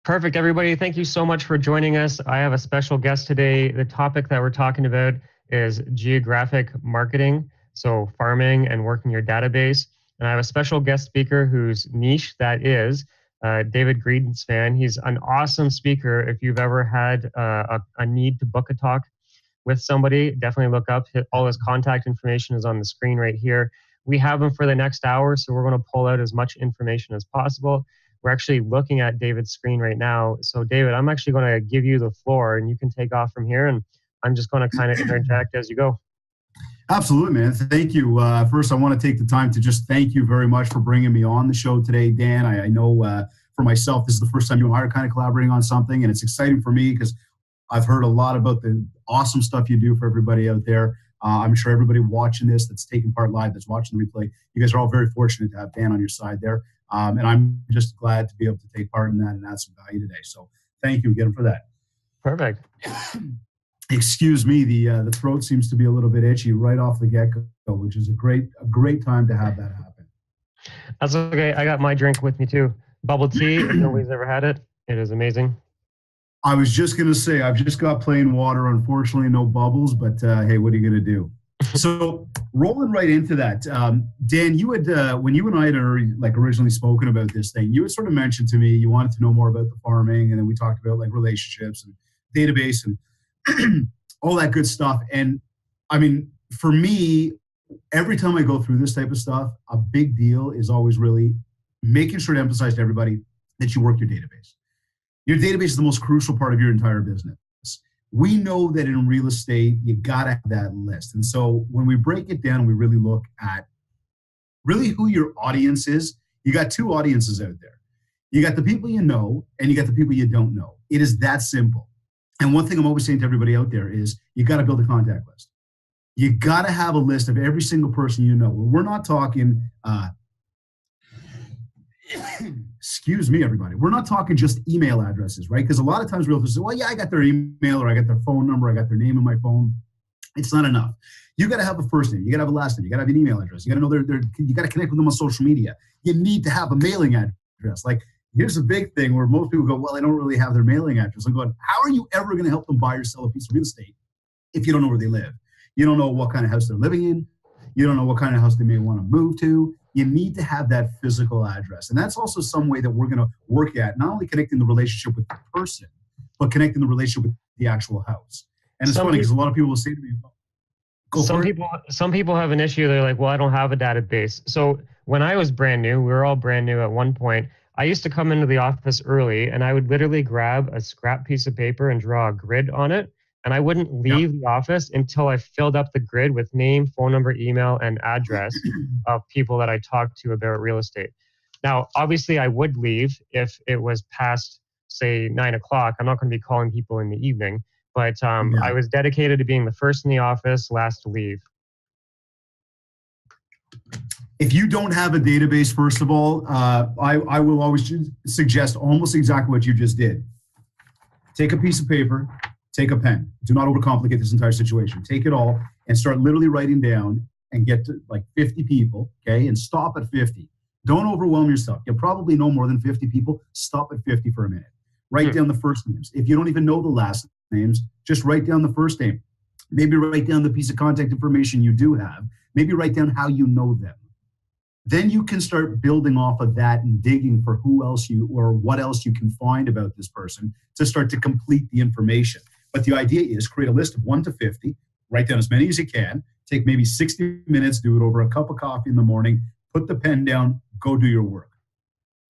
Perfect, everybody. Thank you so much for joining us. I have a special guest today. The topic that we're talking about is geographic marketing, so farming and working your database. And I have a special guest speaker whose niche that is David Greenspan. He's an awesome speaker. If you've ever had a need to book a talk with somebody, definitely look up. All his contact information is on the screen right here. We have him for the next hour, so we're going to pull out as much information as possible. We're actually looking at David's screen right now. So David, I'm actually going to give you the floor and you can take off from here, and I'm just going to kind of interject as you go. Absolutely, man. Thank you. First, I want to take the time to just thank you very much for bringing me on the show today, Dan. I know for myself, this is the first time you and I are kind of collaborating on something, and it's exciting for me because I've heard a lot about the awesome stuff you do for everybody out there. I'm sure everybody watching this that's taking part live, that's watching the replay, you guys are all very fortunate to have Dan on your side there. And I'm just glad to be able to take part in that and add some value today. So thank you again for that. Perfect. Excuse me, the throat seems to be a little bit itchy right off the get-go, which is a great time to have that happen. That's okay. I got my drink with me too. Bubble tea, if nobody's ever had it. It is amazing. I was just going to say, I've just got plain water. Unfortunately, no bubbles, but hey, what are you going to do? So rolling right into that, Dan, you had, when you and I had originally spoken about this thing, you had sort of mentioned to me, you wanted to know more about the farming. And then we talked about like relationships and database and all that good stuff. And I mean, for me, every time I go through this type of stuff, a big deal is always really making sure to emphasize to everybody that you work your database. Your database is the most crucial part of your entire business. We know that in real estate, you gotta have that list. And so when we break it down, we really look at really who your audience is. You got two audiences out there. You got the people you know, and you got the people you don't know. It is that simple. And one thing I'm always saying to everybody out there is you gotta build a contact list. You gotta have a list of every single person you know. We're not talking, excuse me, everybody. We're not talking just email addresses, right? Because a lot of times realtors say, well, yeah, I got their email or I got their phone number, I got their name in my phone. It's not enough. You got to have a first name. You got to have a last name. You got to have an email address. You got to know you got to connect with them on social media. You need to have a mailing address. Like, here's a big thing where most people go, well, I don't really have their mailing address. I'm going, how are you ever going to help them buy or sell a piece of real estate if you don't know where they live? You don't know what kind of house they're living in. You don't know what kind of house they may want to move to. You need to have that physical address. And that's also some way that we're going to work at, not only connecting the relationship with the person, but connecting the relationship with the actual house. And it's funny because a lot of people will say to me, some people have an issue. They're like, well, I don't have a database. So when I was brand new, we were all brand new at one point. I used to come into the office early and I would literally grab a scrap piece of paper and draw a grid on it. And I wouldn't leave the office until I filled up the grid with name, phone number, email, and address of people that I talked to about real estate. Now, obviously, I would leave if it was past, say, 9 o'clock. I'm not going to be calling people in the evening, but I was dedicated to being the first in the office, last to leave. If you don't have a database, first of all, I will always suggest almost exactly what you just did. Take a piece of paper. Take a pen. Do not overcomplicate this entire situation. Take it all and start literally writing down and get to like 50 people, okay? And stop at 50. Don't overwhelm yourself. You'll probably know more than 50 people. Stop at 50 for a minute. Write down the first names. If you don't even know the last names, just write down the first name. Maybe write down the piece of contact information you do have. Maybe write down how you know them. Then you can start building off of that and digging for who else or what else you can find about this person to start to complete the information. But the idea is create a list of 1 to 50, write down as many as you can, take maybe 60 minutes, do it over a cup of coffee in the morning, put the pen down, go do your work.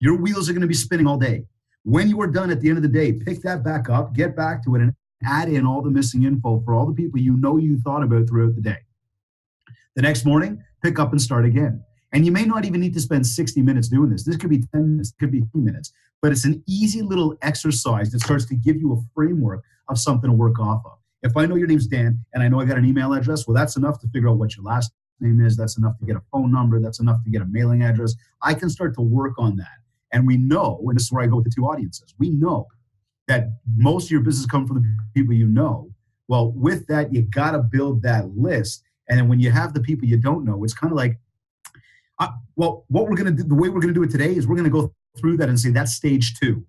Your wheels are going to be spinning all day. When you are done at the end of the day, pick that back up, get back to it, and add in all the missing info for all the people you know you thought about throughout the day. The next morning, pick up and start again. And you may not even need to spend 60 minutes doing this. This could be 10 minutes, could be 2 minutes. But it's an easy little exercise that starts to give you a framework of something to work off of. If I know your name's Dan and I know I got an email address, well, that's enough to figure out what your last name is. That's enough to get a phone number. That's enough to get a mailing address. I can start to work on that. And we know, and this is where I go with the two audiences, we know that most of your business comes from the people you know. Well, with that, you got to build that list. And then when you have the people you don't know, it's kind of like, well, what we're going to do, the way we're going to do it today is we're going to go through that and say that's stage 2.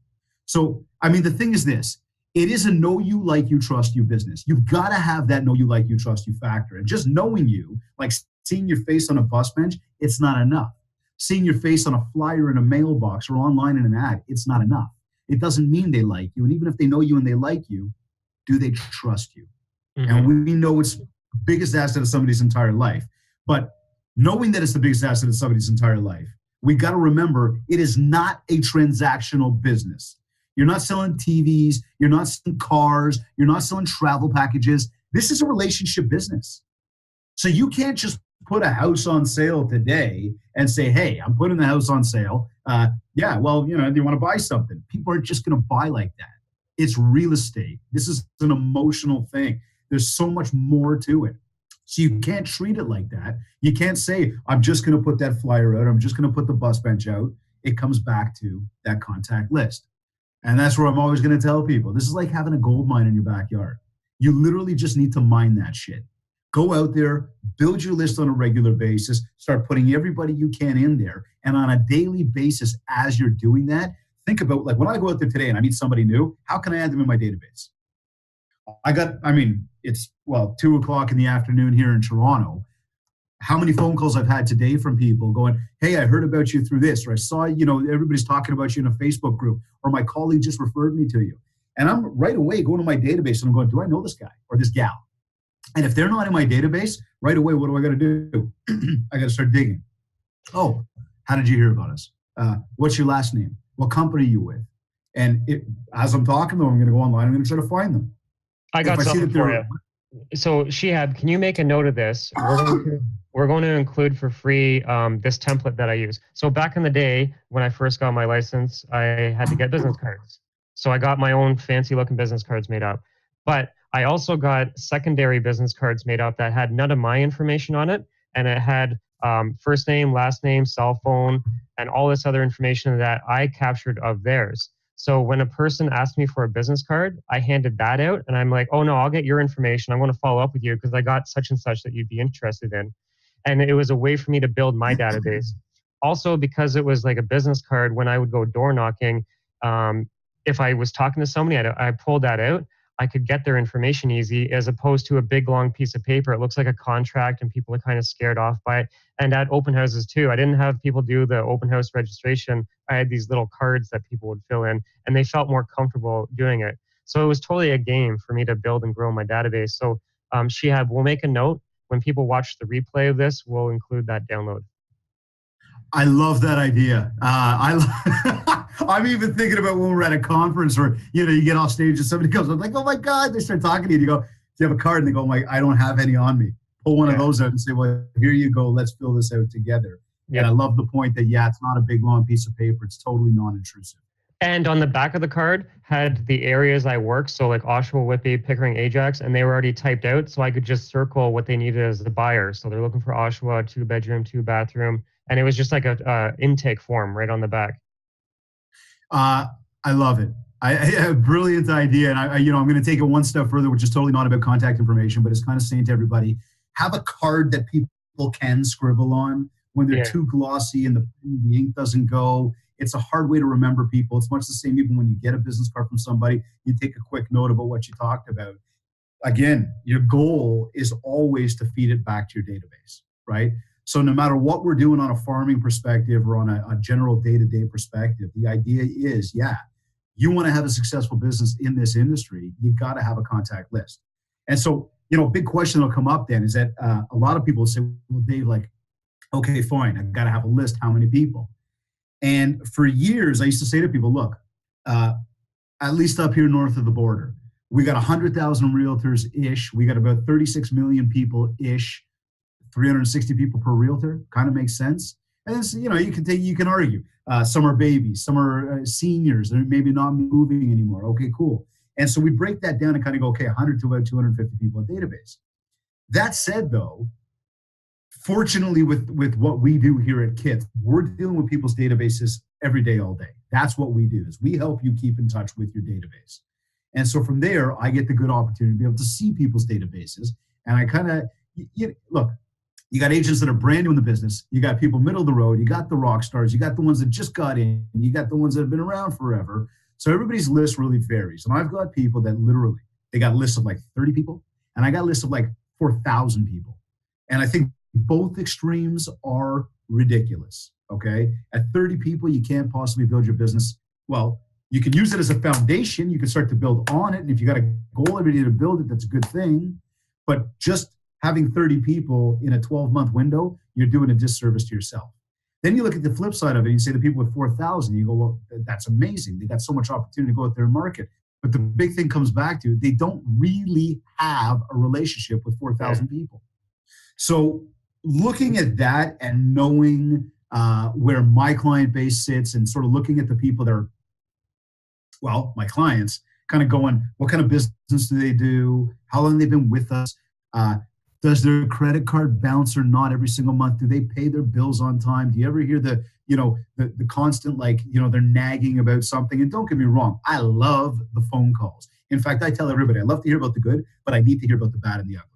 So, I mean, the thing is this, it is a know you, like you, trust you business. You've got to have that know you, like you, trust you factor. And just knowing you, like seeing your face on a bus bench, it's not enough. Seeing your face on a flyer in a mailbox or online in an ad, it's not enough. It doesn't mean they like you. And even if they know you and they like you, do they trust you? Mm-hmm. And we know it's the biggest asset of somebody's entire life. But knowing that it's the biggest asset of somebody's entire life, we got to remember it is not a transactional business. You're not selling TVs. You're not selling cars. You're not selling travel packages. This is a relationship business. So you can't just put a house on sale today and say, hey, I'm putting the house on sale. Yeah, well, you know, do you want to buy something? People aren't just going to buy like that. It's real estate. This is an emotional thing. There's so much more to it. So you can't treat it like that. You can't say, I'm just going to put that flyer out. I'm just going to put the bus bench out. It comes back to that contact list. And that's where I'm always going to tell people, this is like having a gold mine in your backyard. You literally just need to mine that shit. Go out there, build your list on a regular basis, start putting everybody you can in there. And on a daily basis, as you're doing that, think about, like, when I go out there today and I meet somebody new, how can I add them in my database? It's 2 o'clock in the afternoon here in Toronto. How many phone calls I've had today from people going, hey, I heard about you through this, or I saw, everybody's talking about you in a Facebook group, or my colleague just referred me to you. And I'm right away going to my database and I'm going, do I know this guy or this gal? And if they're not in my database, right away, what do I got to do? I got to start digging. Oh, how did you hear about us? What's your last name? What company are you with? And as I'm talking to them, I'm going to go online. I'm going to try to find them. I got something for you. So Shihab, can you make a note of this? We're going to include for free this template that I use. So back in the day, when I first got my license, I had to get business cards. So I got my own fancy looking business cards made up. But I also got secondary business cards made up that had none of my information on it. And it had first name, last name, cell phone, and all this other information that I captured of theirs. So when a person asked me for a business card, I handed that out and I'm like, oh no, I'll get your information. I'm going to follow up with you because I got such and such that you'd be interested in. And it was a way for me to build my database. Also, because it was like a business card, when I would go door knocking, if I was talking to somebody, I pulled that out. I could get their information easy, as opposed to a big long piece of paper. It looks like a contract and people are kind of scared off by it. And at open houses too, I didn't have people do the open house registration. I had these little cards that people would fill in and they felt more comfortable doing it. So it was totally a game for me to build and grow my database. So Shihab, we'll make a note. When people watch the replay of this, we'll include that download. I love that idea. I'm even thinking about when we're at a conference or, you get off stage and somebody goes, I'm like, oh my God, they start talking to you. You go, do you have a card? And they go, I don't have any on me. Pull one of those out and say, well, here you go. Let's fill this out together. Yeah. And I love the point that, it's not a big, long piece of paper. It's totally non-intrusive. And on the back of the card had the areas I worked. So like Oshawa, Whitby, Pickering, Ajax, and they were already typed out. So I could just circle what they needed as the buyer. So they're looking for Oshawa, 2-bedroom, 2-bathroom. And it was just like a intake form right on the back. I love it. I have a brilliant idea. And I'm going to take it one step further, which is totally not about contact information, but it's kind of saying to everybody, have a card that people can scribble on when they're too glossy and the ink doesn't go. It's a hard way to remember people. It's much the same even when you get a business card from somebody, you take a quick note about what you talked about. Again, your goal is always to feed it back to your database, right? So no matter what we're doing on a farming perspective or on a general day-to-day perspective, the idea is, you want to have a successful business in this industry, you got to have a contact list. And so, big question that'll come up then is that a lot of people say, well, Dave, okay, fine, I've got to have a list. How many people? And for years, I used to say to people, look, at least up here north of the border, we got 100,000 realtors-ish. We got about 36 million people-ish. 360 people per realtor, kind of makes sense. And then, you can argue. Some are babies, some are seniors, they're maybe not moving anymore. Okay, cool. And so we break that down and kind of go, okay, 100 to about 250 people a database. That said, though, fortunately with what we do here at KITS, we're dealing with people's databases every day, all day. That's what we do, is we help you keep in touch with your database. And so from there, I get the good opportunity to be able to see people's databases. And I kind of, look, you got agents that are brand new in the business. You got people middle of the road. You got the rock stars. You got the ones that just got in. You got the ones that have been around forever. So everybody's list really varies. And I've got people that literally, they got lists of like 30 people, and I got lists of like 4,000 people. And I think both extremes are ridiculous. Okay. At 30 people, you can't possibly build your business. Well, you can use it as a foundation. You can start to build on it. And if you got a goal every day to build it, that's a good thing. But just having 30 people in a 12-month window, you're doing a disservice to yourself. Then you look at the flip side of it, and you say the people with 4,000, you go, well, that's amazing. They got so much opportunity to go out there and market. But the big thing comes back to, they don't really have a relationship with 4,000 people. So looking at that and knowing where my client base sits and sort of looking at the people that are, well, my clients, kind of going, what kind of business do they do? How long they've been with us? Does their credit card bounce or not every single month? Do they pay their bills on time? Do you ever hear the constant, like, they're nagging about something? And don't get me wrong, I love the phone calls. In fact, I tell everybody, I love to hear about the good, but I need to hear about the bad and the ugly.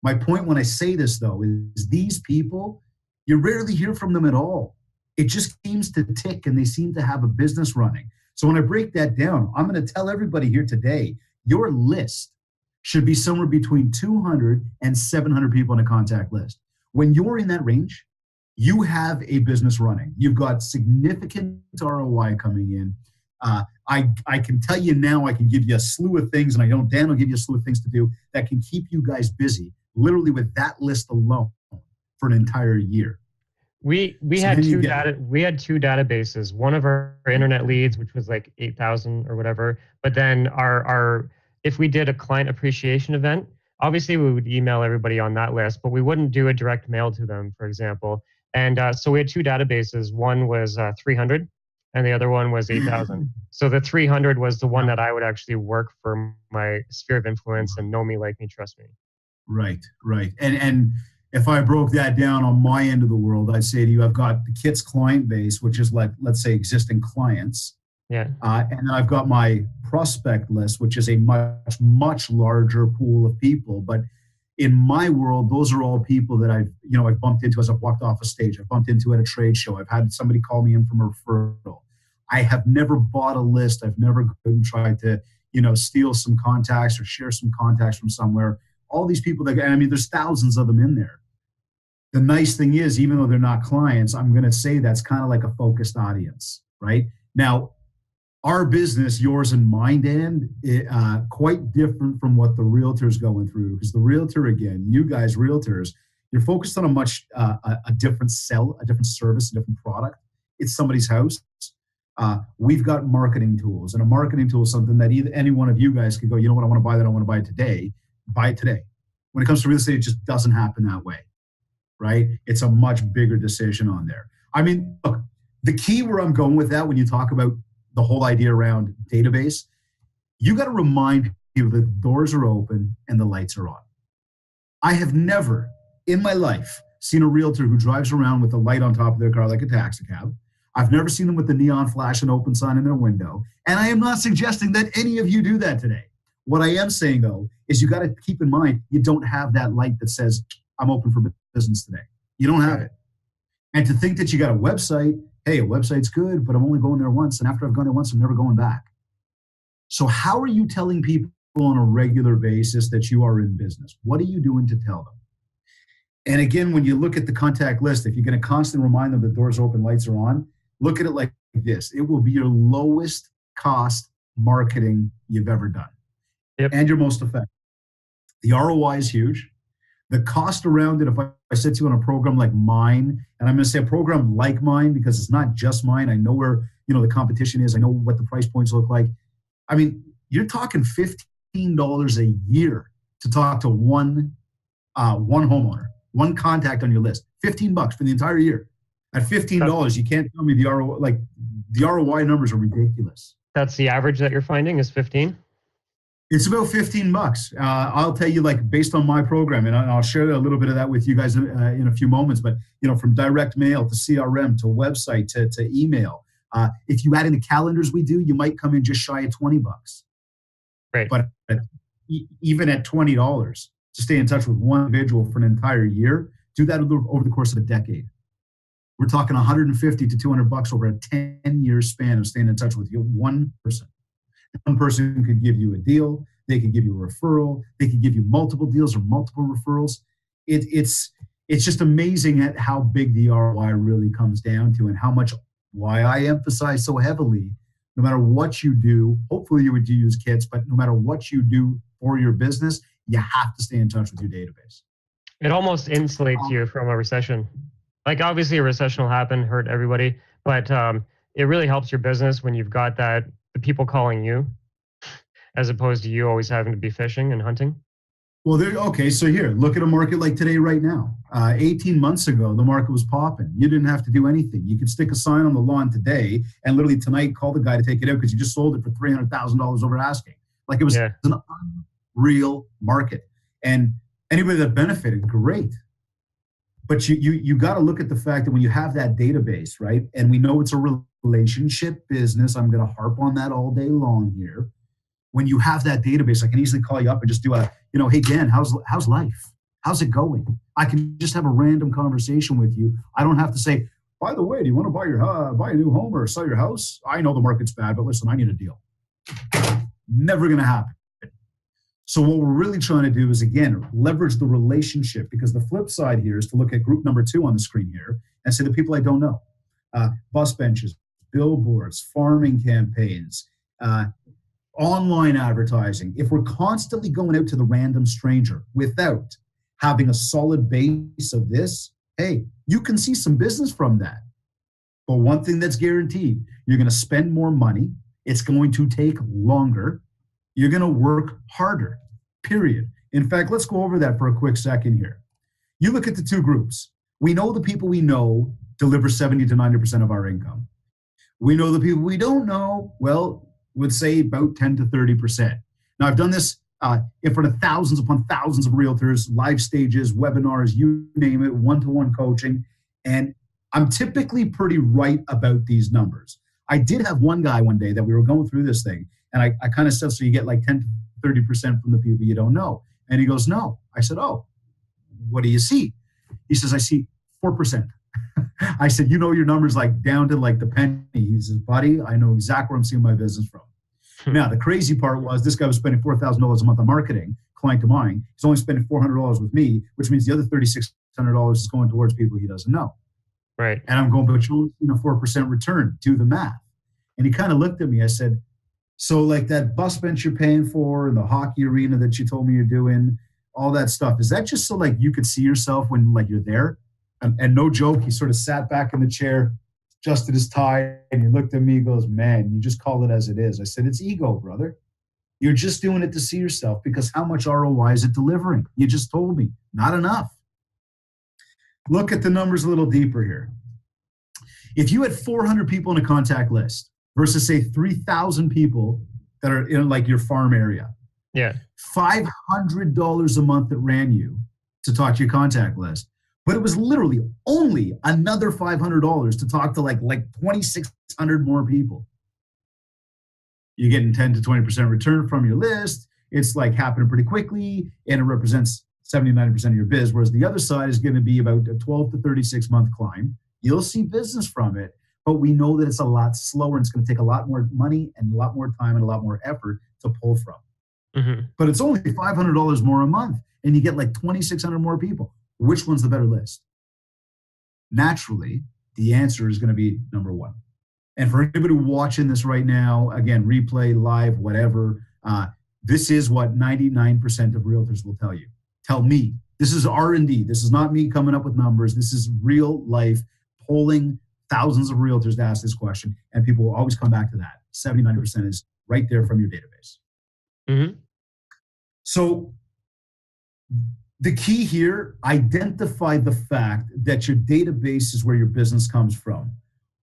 My point when I say this, though, is these people, you rarely hear from them at all. It just seems to tick, and they seem to have a business running. So when I break that down, I'm going to tell everybody here today, your list should be somewhere between 200 and 700 people on a contact list. When you're in that range, you have a business running. You've got significant ROI coming in. I can tell you now, I can give you a slew of things, and Dan will give you a slew of things to do that can keep you guys busy, literally with that list alone for an entire year. We had two databases. One of our internet leads, which was like 8,000 or whatever. But then our if we did a client appreciation event, obviously we would email everybody on that list, but we wouldn't do a direct mail to them, for example. And so we had two databases. One was 300, and the other one was 8,000. So the 300 was the one that I would actually work for my sphere of influence and know me, like me, trust me. Right. And if I broke that down on my end of the world, I'd say to you, I've got the KITS client base, which is like, let's say, existing clients. Yeah. And then I've got my prospect list, which is a much, much larger pool of people. But in my world, those are all people that I've bumped into as I've walked off a stage. I've bumped into at a trade show. I've had somebody call me in from a referral. I have never bought a list. I've never gone and tried to, steal some contacts or share some contacts from somewhere. All these people there's thousands of them in there. The nice thing is, even though they're not clients, I'm going to say that's kind of like a focused audience, right? Now, our business, yours and mine, Dan, quite different from what the realtor's going through. Because the realtor, again, you guys realtors, you're focused on a different sell, a different service, a different product. It's somebody's house. We've got marketing tools, and a marketing tool is something that any one of you guys could go, you know what, I want to buy that, I want to buy it today. Buy it today. When it comes to real estate, it just doesn't happen that way, right? It's a much bigger decision on there. Look, the key where I'm going with that, when you talk about the whole idea around database, you got to remind people that the doors are open and the lights are on. I have never in my life seen a realtor who drives around with a light on top of their car like a taxi cab. I've never seen them with the neon flash and open sign in their window. And I am not suggesting that any of you do that today. What I am saying, though, is you got to keep in mind, you don't have that light that says, I'm open for business today. You don't have it. And to think that you got a website, hey, a website's good, but I'm only going there once. And after I've gone there once, I'm never going back. So how are you telling people on a regular basis that you are in business? What are you doing to tell them? And again, when you look at the contact list, if you're going to constantly remind them the doors are open, lights are on, look at it like this. It will be your lowest cost marketing you've ever done. Yep. And your most effective. The ROI is huge. The cost around it, if I sit you on a program like mine, and I'm going to say a program like mine because it's not just mine. I know where the competition is. I know what the price points look like. You're talking $15 a year to talk to one homeowner, one contact on your list. $15 for the entire year. At $15, you can't tell me the ROI. Like the ROI numbers are ridiculous. That's the average that you're finding is 15. It's about $15. I'll tell you, like, based on my program, and I'll share a little bit of that with you guys in a few moments. But from direct mail to CRM to website to email, if you add in the calendars we do, you might come in just shy of $20. Right. But even at $20 to stay in touch with one individual for an entire year, do that over the course of a decade. We're talking 150 to $200 over a 10-year span of staying in touch with you. One person. One person could give you a deal. They could give you a referral. They could give you multiple deals or multiple referrals. It's just amazing at how big the ROI really comes down to, and how much, why I emphasize so heavily, no matter what you do, hopefully you would use kits, but no matter what you do for your business, you have to stay in touch with your database. It almost insulates you from a recession. Like, obviously a recession will happen, hurt everybody, but it really helps your business when you've got the people calling you, as opposed to you always having to be fishing and hunting. Well, okay, so here, look at a market like today right now. 18 months ago, the market was popping. You didn't have to do anything. You could stick a sign on the lawn today and literally tonight call the guy to take it out because you just sold it for $300,000 over asking. Like, it was an unreal market. And anybody that benefited, great. But you got to look at the fact that when you have that database, right? And we know it's a relationship business. I'm going to harp on that all day long here. When you have that database, I can easily call you up and just do hey, Dan, how's life? How's it going? I can just have a random conversation with you. I don't have to say, by the way, do you want to buy a new home or sell your house? I know the market's bad, but listen, I need a deal. Never going to happen. So what we're really trying to do is, again, leverage the relationship, because the flip side here is to look at group number 2 on the screen here and say the people I don't know. Bus benches, billboards, farming campaigns, online advertising. If we're constantly going out to the random stranger without having a solid base of this, hey, you can see some business from that. But one thing that's guaranteed, you're going to spend more money. It's going to take longer. You're going to work harder, period. In fact, let's go over that for a quick second here. You look at the 2 groups. We know the people we know deliver 70 to 90% of our income. We know the people we don't know, well, would say about 10 to 30%. Now, I've done this in front of thousands upon thousands of realtors, live stages, webinars, you name it, one-to-one coaching. And I'm typically pretty right about these numbers. I did have one guy one day that we were going through this thing, and I kind of said, so you get like 10 to 30% from the people you don't know. And he goes, no. I said, oh, what do you see? He says, I see 4%. I said, you know your numbers like down to like the penny. He says, buddy, I know exactly where I'm seeing my business from. Now, the crazy part was this guy was spending $4,000 a month on marketing, client of mine. He's only spending $400 with me, which means the other $3,600 is going towards people he doesn't know. Right. And I'm going, but you 4% return, do the math. And he kind of looked at me. I said, so like that bus bench you're paying for and the hockey arena that you told me you're doing, all that stuff, is that just so like you could see yourself when like you're there? And no joke, he sort of sat back in the chair, adjusted his tie, and he looked at me and goes, man, you just call it as it is. I said, it's ego, brother. You're just doing it to see yourself, because how much ROI is it delivering? You just told me, not enough. Look at the numbers a little deeper here. If you had 400 people in a contact list versus say 3,000 people that are in like your farm area, $500 a month that ran you to talk to your contact list. But it was literally only another $500 to talk to like 2,600 more people. You're getting 10 to 20% return from your list. It's like happening pretty quickly, and it represents 70, 90% of your biz, whereas the other side is going to be about a 12 to 36 month climb. You'll see business from it, but we know that it's a lot slower, and it's going to take a lot more money and a lot more time and a lot more effort to pull from. Mm-hmm. But it's only $500 more a month, and you get like 2,600 more people. Which one's the better list? Naturally, the answer is going to be number 1. And for anybody watching this right now, again, replay, live, whatever, this is what 99% of realtors will tell you. Tell me. This is R&D. This is not me coming up with numbers. This is real life, polling thousands of realtors to ask this question, and people will always come back to that. 79% is right there from your database. Mm-hmm. So the key here, identify the fact that your database is where your business comes from.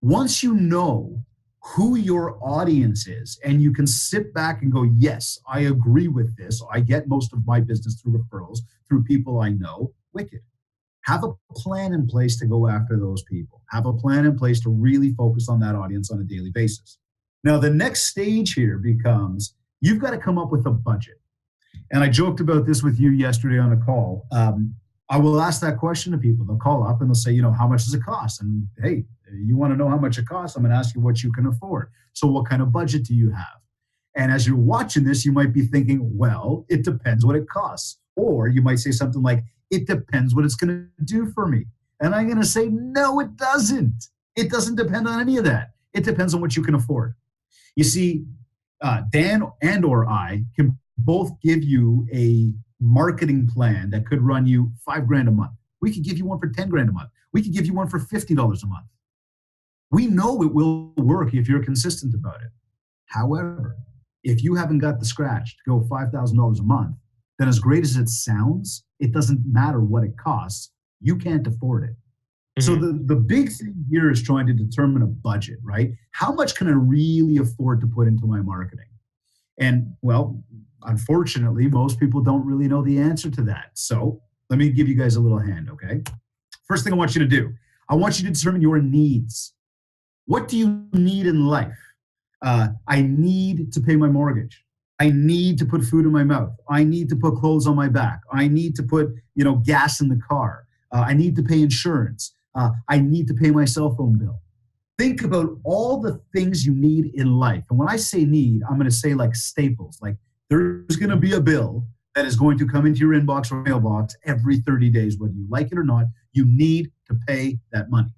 Once you know who your audience is, and you can sit back and go, yes, I agree with this. I get most of my business through referrals, through people I know, wicked. Have a plan in place to go after those people. Have a plan in place to really focus on that audience on a daily basis. Now, the next stage here becomes, you've got to come up with a budget. And I joked about this with you yesterday on a call. I will ask that question to people. They'll call up and they'll say, how much does it cost? And hey, you want to know how much it costs? I'm going to ask you what you can afford. So what kind of budget do you have? And as you're watching this, you might be thinking, well, it depends what it costs. Or you might say something like, it depends what it's going to do for me. And I'm going to say, no, it doesn't. It doesn't depend on any of that. It depends on what you can afford. You see, Dan and or I can both give you a marketing plan that could run you $5,000 a month. We could give you one for $10,000 a month. We could give you one for $50 a month. We know it will work if you're consistent about it. However, if you haven't got the scratch to go $5,000 a month, then as great as it sounds, it doesn't matter what it costs. You can't afford it. Mm-hmm. So the big thing here is trying to determine a budget, right? How much can I really afford to put into my marketing? And well, unfortunately, most people don't really know the answer to that. So let me give you guys a little hand, okay? First thing I want you to do, I want you to determine your needs. What do you need in life? I need to pay my mortgage. I need to put food in my mouth. I need to put clothes on my back. I need to put, gas in the car. I need to pay insurance. I need to pay my cell phone bill. Think about all the things you need in life. And when I say need, I'm going to say like staples. Like there's going to be a bill that is going to come into your inbox or mailbox every 30 days, whether you like it or not. You need to pay that money.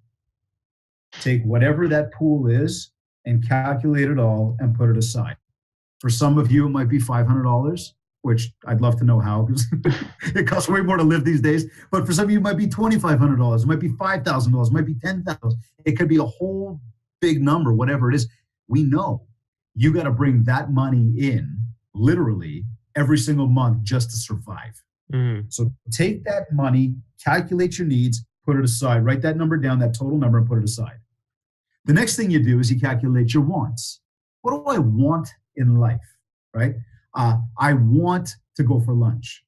Take whatever that pool is and calculate it all and put it aside. For some of you, it might be $500, which I'd love to know how, because it costs way more to live these days. But for some of you, it might be $2,500. It might be $5,000. It might be $10,000. It could be a whole big number, whatever it is. We know you got to bring that money in literally every single month just to survive. Mm-hmm. So take that money, calculate your needs, put it aside, write that number down, that total number, and put it aside. The next thing you do is you calculate your wants. What do I want in life, right? I want to go for lunch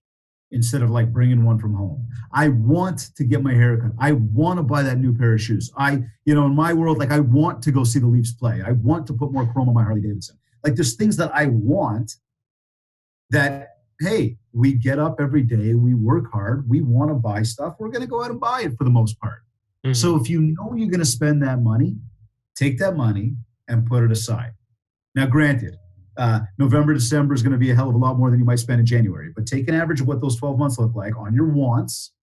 instead of like bringing one from home. I want to get my hair cut. I want to buy that new pair of shoes. In my world, like I want to go see the Leafs play. I want to put more chrome on my Harley Davidson. Like there's things that I want that, hey, we get up every day, we work hard, we want to buy stuff, we're going to go out and buy it for the most part. Mm-hmm. So if you know you're going to spend that money, take that money and put it aside. Now, granted, November, December is going to be a hell of a lot more than you might spend in January, but take an average of what those 12 months look like on your wants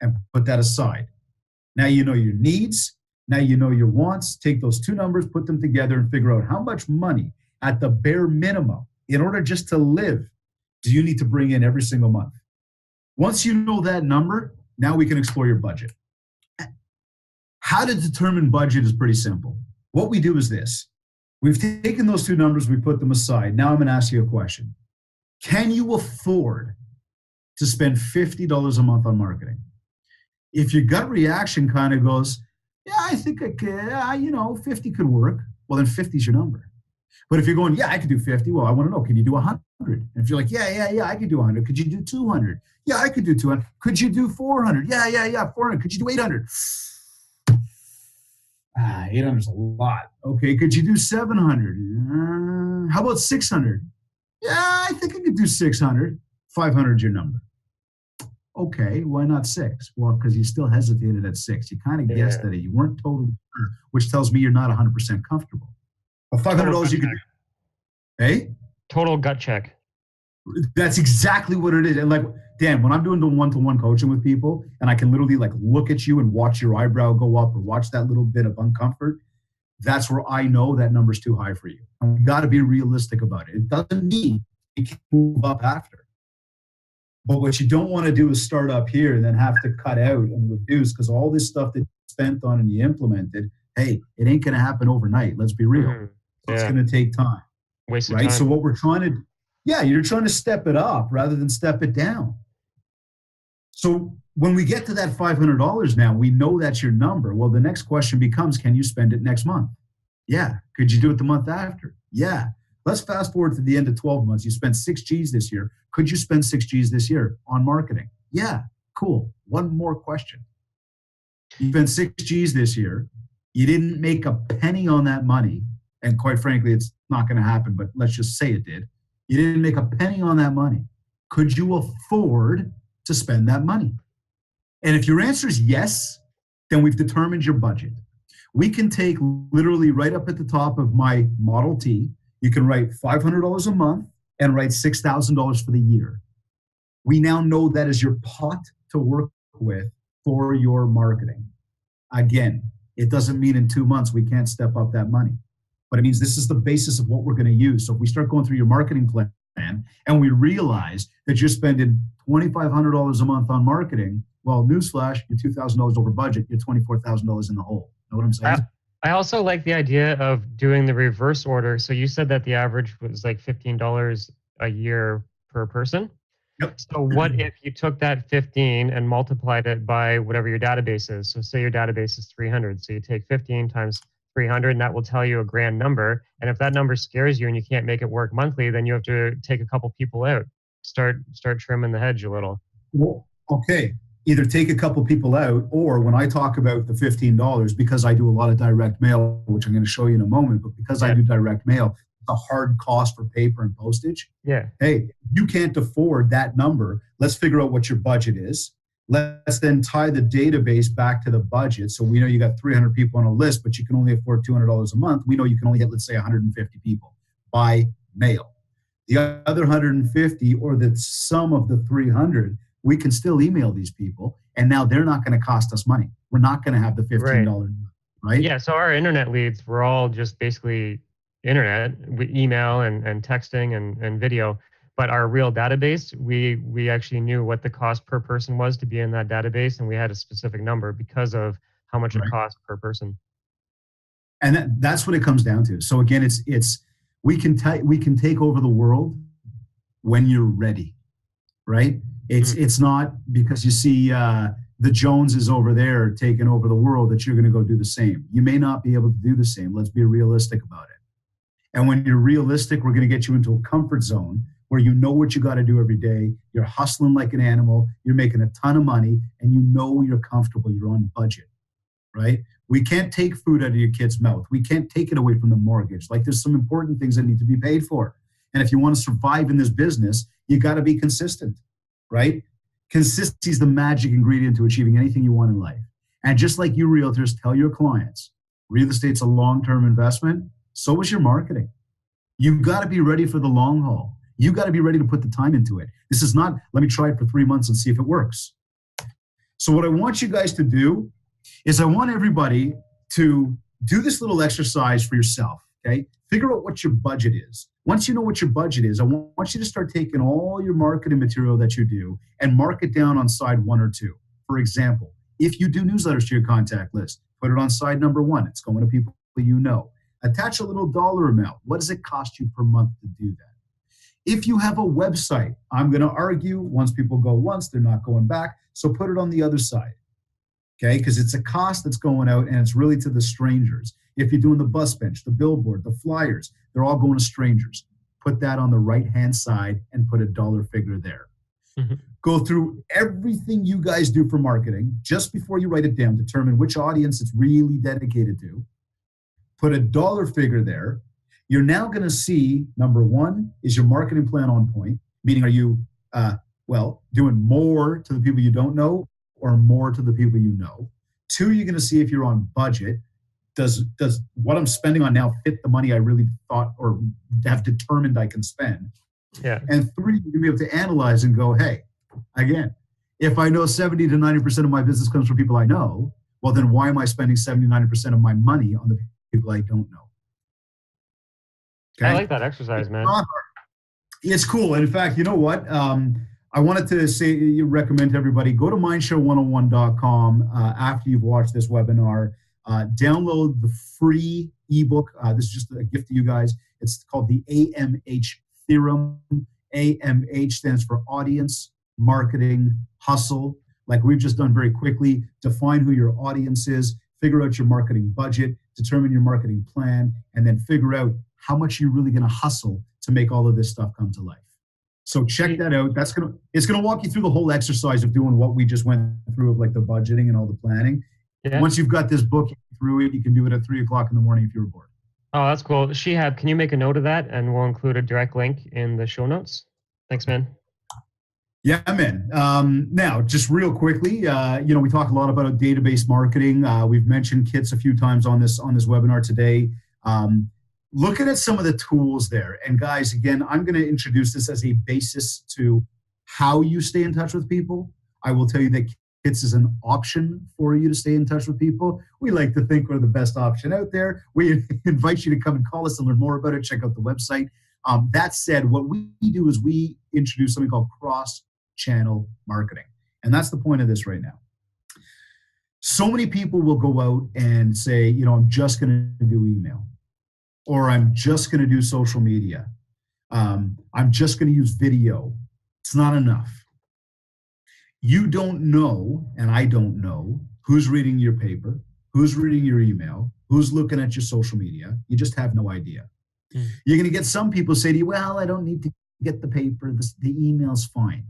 and put that aside. Now you know your needs. Now you know your wants. Take those two numbers, put them together and figure out how much money at the bare minimum in order just to live do you need to bring in every single month. Once you know that number, now we can explore your budget. How to determine budget is pretty simple. What we do is this. We've taken those two numbers, we put them aside. Now I'm going to ask you a question. Can you afford to spend $50 a month on marketing? If your gut reaction kind of goes, yeah, I think I could, 50 could work, well, then 50 is your number. But if you're going, yeah, I could do 50, well, I want to know, can you do 100? And if you're like, yeah, I could do 100. Could you do 200? Yeah, I could do 200. Could you do 400? Yeah, 400. Could you do 800? 800 is a lot. Okay, could you do 700? How about 600? Yeah, I think I could do 600. 500 is your number. Okay, why not 6? Well, because you still hesitated at 6. You kind of guessed at it. You weren't totally sure, which tells me you're not 100% comfortable. But $500 you could do. Hey? Total gut check. That's exactly what it is. And like, Dan, when I'm doing the one-to-one coaching with people and I can literally like look at you and watch your eyebrow go up or watch that little bit of uncomfort, that's where I know that number's too high for you. And we got to be realistic about it. It doesn't mean you can't move up after. But what you don't want to do is start up here and then have to cut out and reduce, because all this stuff that you spent on and you implemented, hey, it ain't going to happen overnight. Let's be real. Mm-hmm. It's going to take time. Wasted right? time. So what we're trying to, you're trying to step it up rather than step it down. So when we get to that $500 now, we know that's your number. Well, the next question becomes, can you spend it next month? Yeah. Could you do it the month after? Yeah. Let's fast forward to the end of 12 months. You spent 6 G's this year. Could you spend 6 G's this year on marketing? Yeah. Cool. One more question. You spent 6 G's this year. You didn't make a penny on that money. And quite frankly, it's not going to happen, but let's just say it did. You didn't make a penny on that money. Could you afford to spend that money? And if your answer is yes, then we've determined your budget. We can take literally right up at the top of my Model T, you can write $500 a month and write $6,000 for the year. We now know that is your pot to work with for your marketing. Again, it doesn't mean in 2 months we can't step up that money, but it means this is the basis of what we're going to use. So if we start going through your marketing plan and we realize that you're spending $2,500 a month on marketing, well, newsflash, you're $2,000 over budget, you're $24,000 in the hole. Know what I'm saying? I also like the idea of doing the reverse order. So you said that the average was like $15 a year per person. Yep. So what if you took that 15 and multiplied it by whatever your database is? So say your database is 300. So you take 15 times 300, and that will tell you a grand number. And if that number scares you and you can't make it work monthly, then you have to take a couple people out. Start trimming the hedge a little. Well, okay. Either take a couple people out, or when I talk about the $15, because I do a lot of direct mail, which I'm going to show you in a moment, but because I do direct mail, the hard cost for paper and postage. Yeah. Hey, you can't afford that number. Let's figure out what your budget is. Let's then tie the database back to the budget. So we know you got 300 people on a list, but you can only afford $200 a month. We know you can only hit, let's say, 150 people by mail. The other 150, or the sum of the 300, we can still email these people, and now they're not going to cost us money. We're not going to have the $15, right? Yeah, so our internet leads were all just basically internet, email and texting and video. But our real database, we actually knew what the cost per person was to be in that database, and we had a specific number because of how much it cost per person. And that's what it comes down to. So again, it's we can take over the world when you're ready, right? It's not because you see the Joneses over there taking over the world that you're going to go do the same. You may not be able to do the same. Let's be realistic about it. And when you're realistic, we're going to get you into a comfort zone where you know what you got to do every day. You're hustling like an animal. You're making a ton of money, and you know you're comfortable. You're on budget, right? We can't take food out of your kid's mouth. We can't take it away from the mortgage. Like, there's some important things that need to be paid for. And if you want to survive in this business, you got to be consistent, right? Consistency is the magic ingredient to achieving anything you want in life. And just like you realtors tell your clients, real estate's a long-term investment, so is your marketing. You've got to be ready for the long haul. You got to be ready to put the time into it. This is not, let me try it for 3 months and see if it works. So what I want you guys to do is I want everybody to do this little exercise for yourself, okay? Figure out what your budget is. Once you know what your budget is, I want you to start taking all your marketing material that you do and mark it down on side 1 or 2. For example, if you do newsletters to your contact list, put it on side number 1. It's going to people you know. Attach a little dollar amount. What does it cost you per month to do that? If you have a website, I'm going to argue once people go once, they're not going back. So put it on the other side, okay? Because it's a cost that's going out, and it's really to the strangers. If you're doing the bus bench, the billboard, the flyers, they're all going to strangers. Put that on the right-hand side and put a dollar figure there. Go through everything you guys do for marketing just before you write it down. Determine which audience it's really dedicated to. Put a dollar figure there. You're now going to see, number 1, is your marketing plan on point? Meaning, are you, doing more to the people you don't know or more to the people you know? 2, you're going to see if you're on budget. Does what I'm spending on now fit the money I really thought or have determined I can spend? Yeah. And 3, you're going to be able to analyze and go, hey, again, if I know 70 to 90% of my business comes from people I know, well, then why am I spending 70-90% of my money on the people I don't know? Okay. I like that exercise, man. It's cool. And in fact, you know what? I wanted to recommend to everybody, go to mindshare101.com after you've watched this webinar. Download the free ebook. This is just a gift to you guys. It's called the AMH Theorem. AMH stands for Audience, Marketing, Hustle. Like we've just done very quickly. Define who your audience is, figure out your marketing budget, determine your marketing plan, and then figure out how much you're really going to hustle to make all of this stuff come to life. So check that out. It's gonna walk you through the whole exercise of doing what we just went through, of like the budgeting and all the planning. Yeah. Once you've got this book through it, you can do it at 3 o'clock in the morning if you're bored. Oh, that's cool. Shihab, can you make a note of that, and we'll include a direct link in the show notes? Thanks, man. Yeah, man. Now, just real quickly, we talk a lot about database marketing. We've mentioned kits a few times on this webinar today. Looking at some of the tools there, and guys, again, I'm going to introduce this as a basis to how you stay in touch with people. I will tell you that kits is an option for you to stay in touch with people. We like to think we're the best option out there. We invite you to come and call us and learn more about it. Check out the website. That said, what we do is we introduce something called cross-channel marketing. And that's the point of this right now. So many people will go out and say, I'm just going to do email, or I'm just going to do social media. I'm just going to use video. It's not enough. You don't know, and I don't know, who's reading your paper, who's reading your email, who's looking at your social media. You just have no idea. You're going to get some people say to you, well, I don't need to get the paper. The email's fine.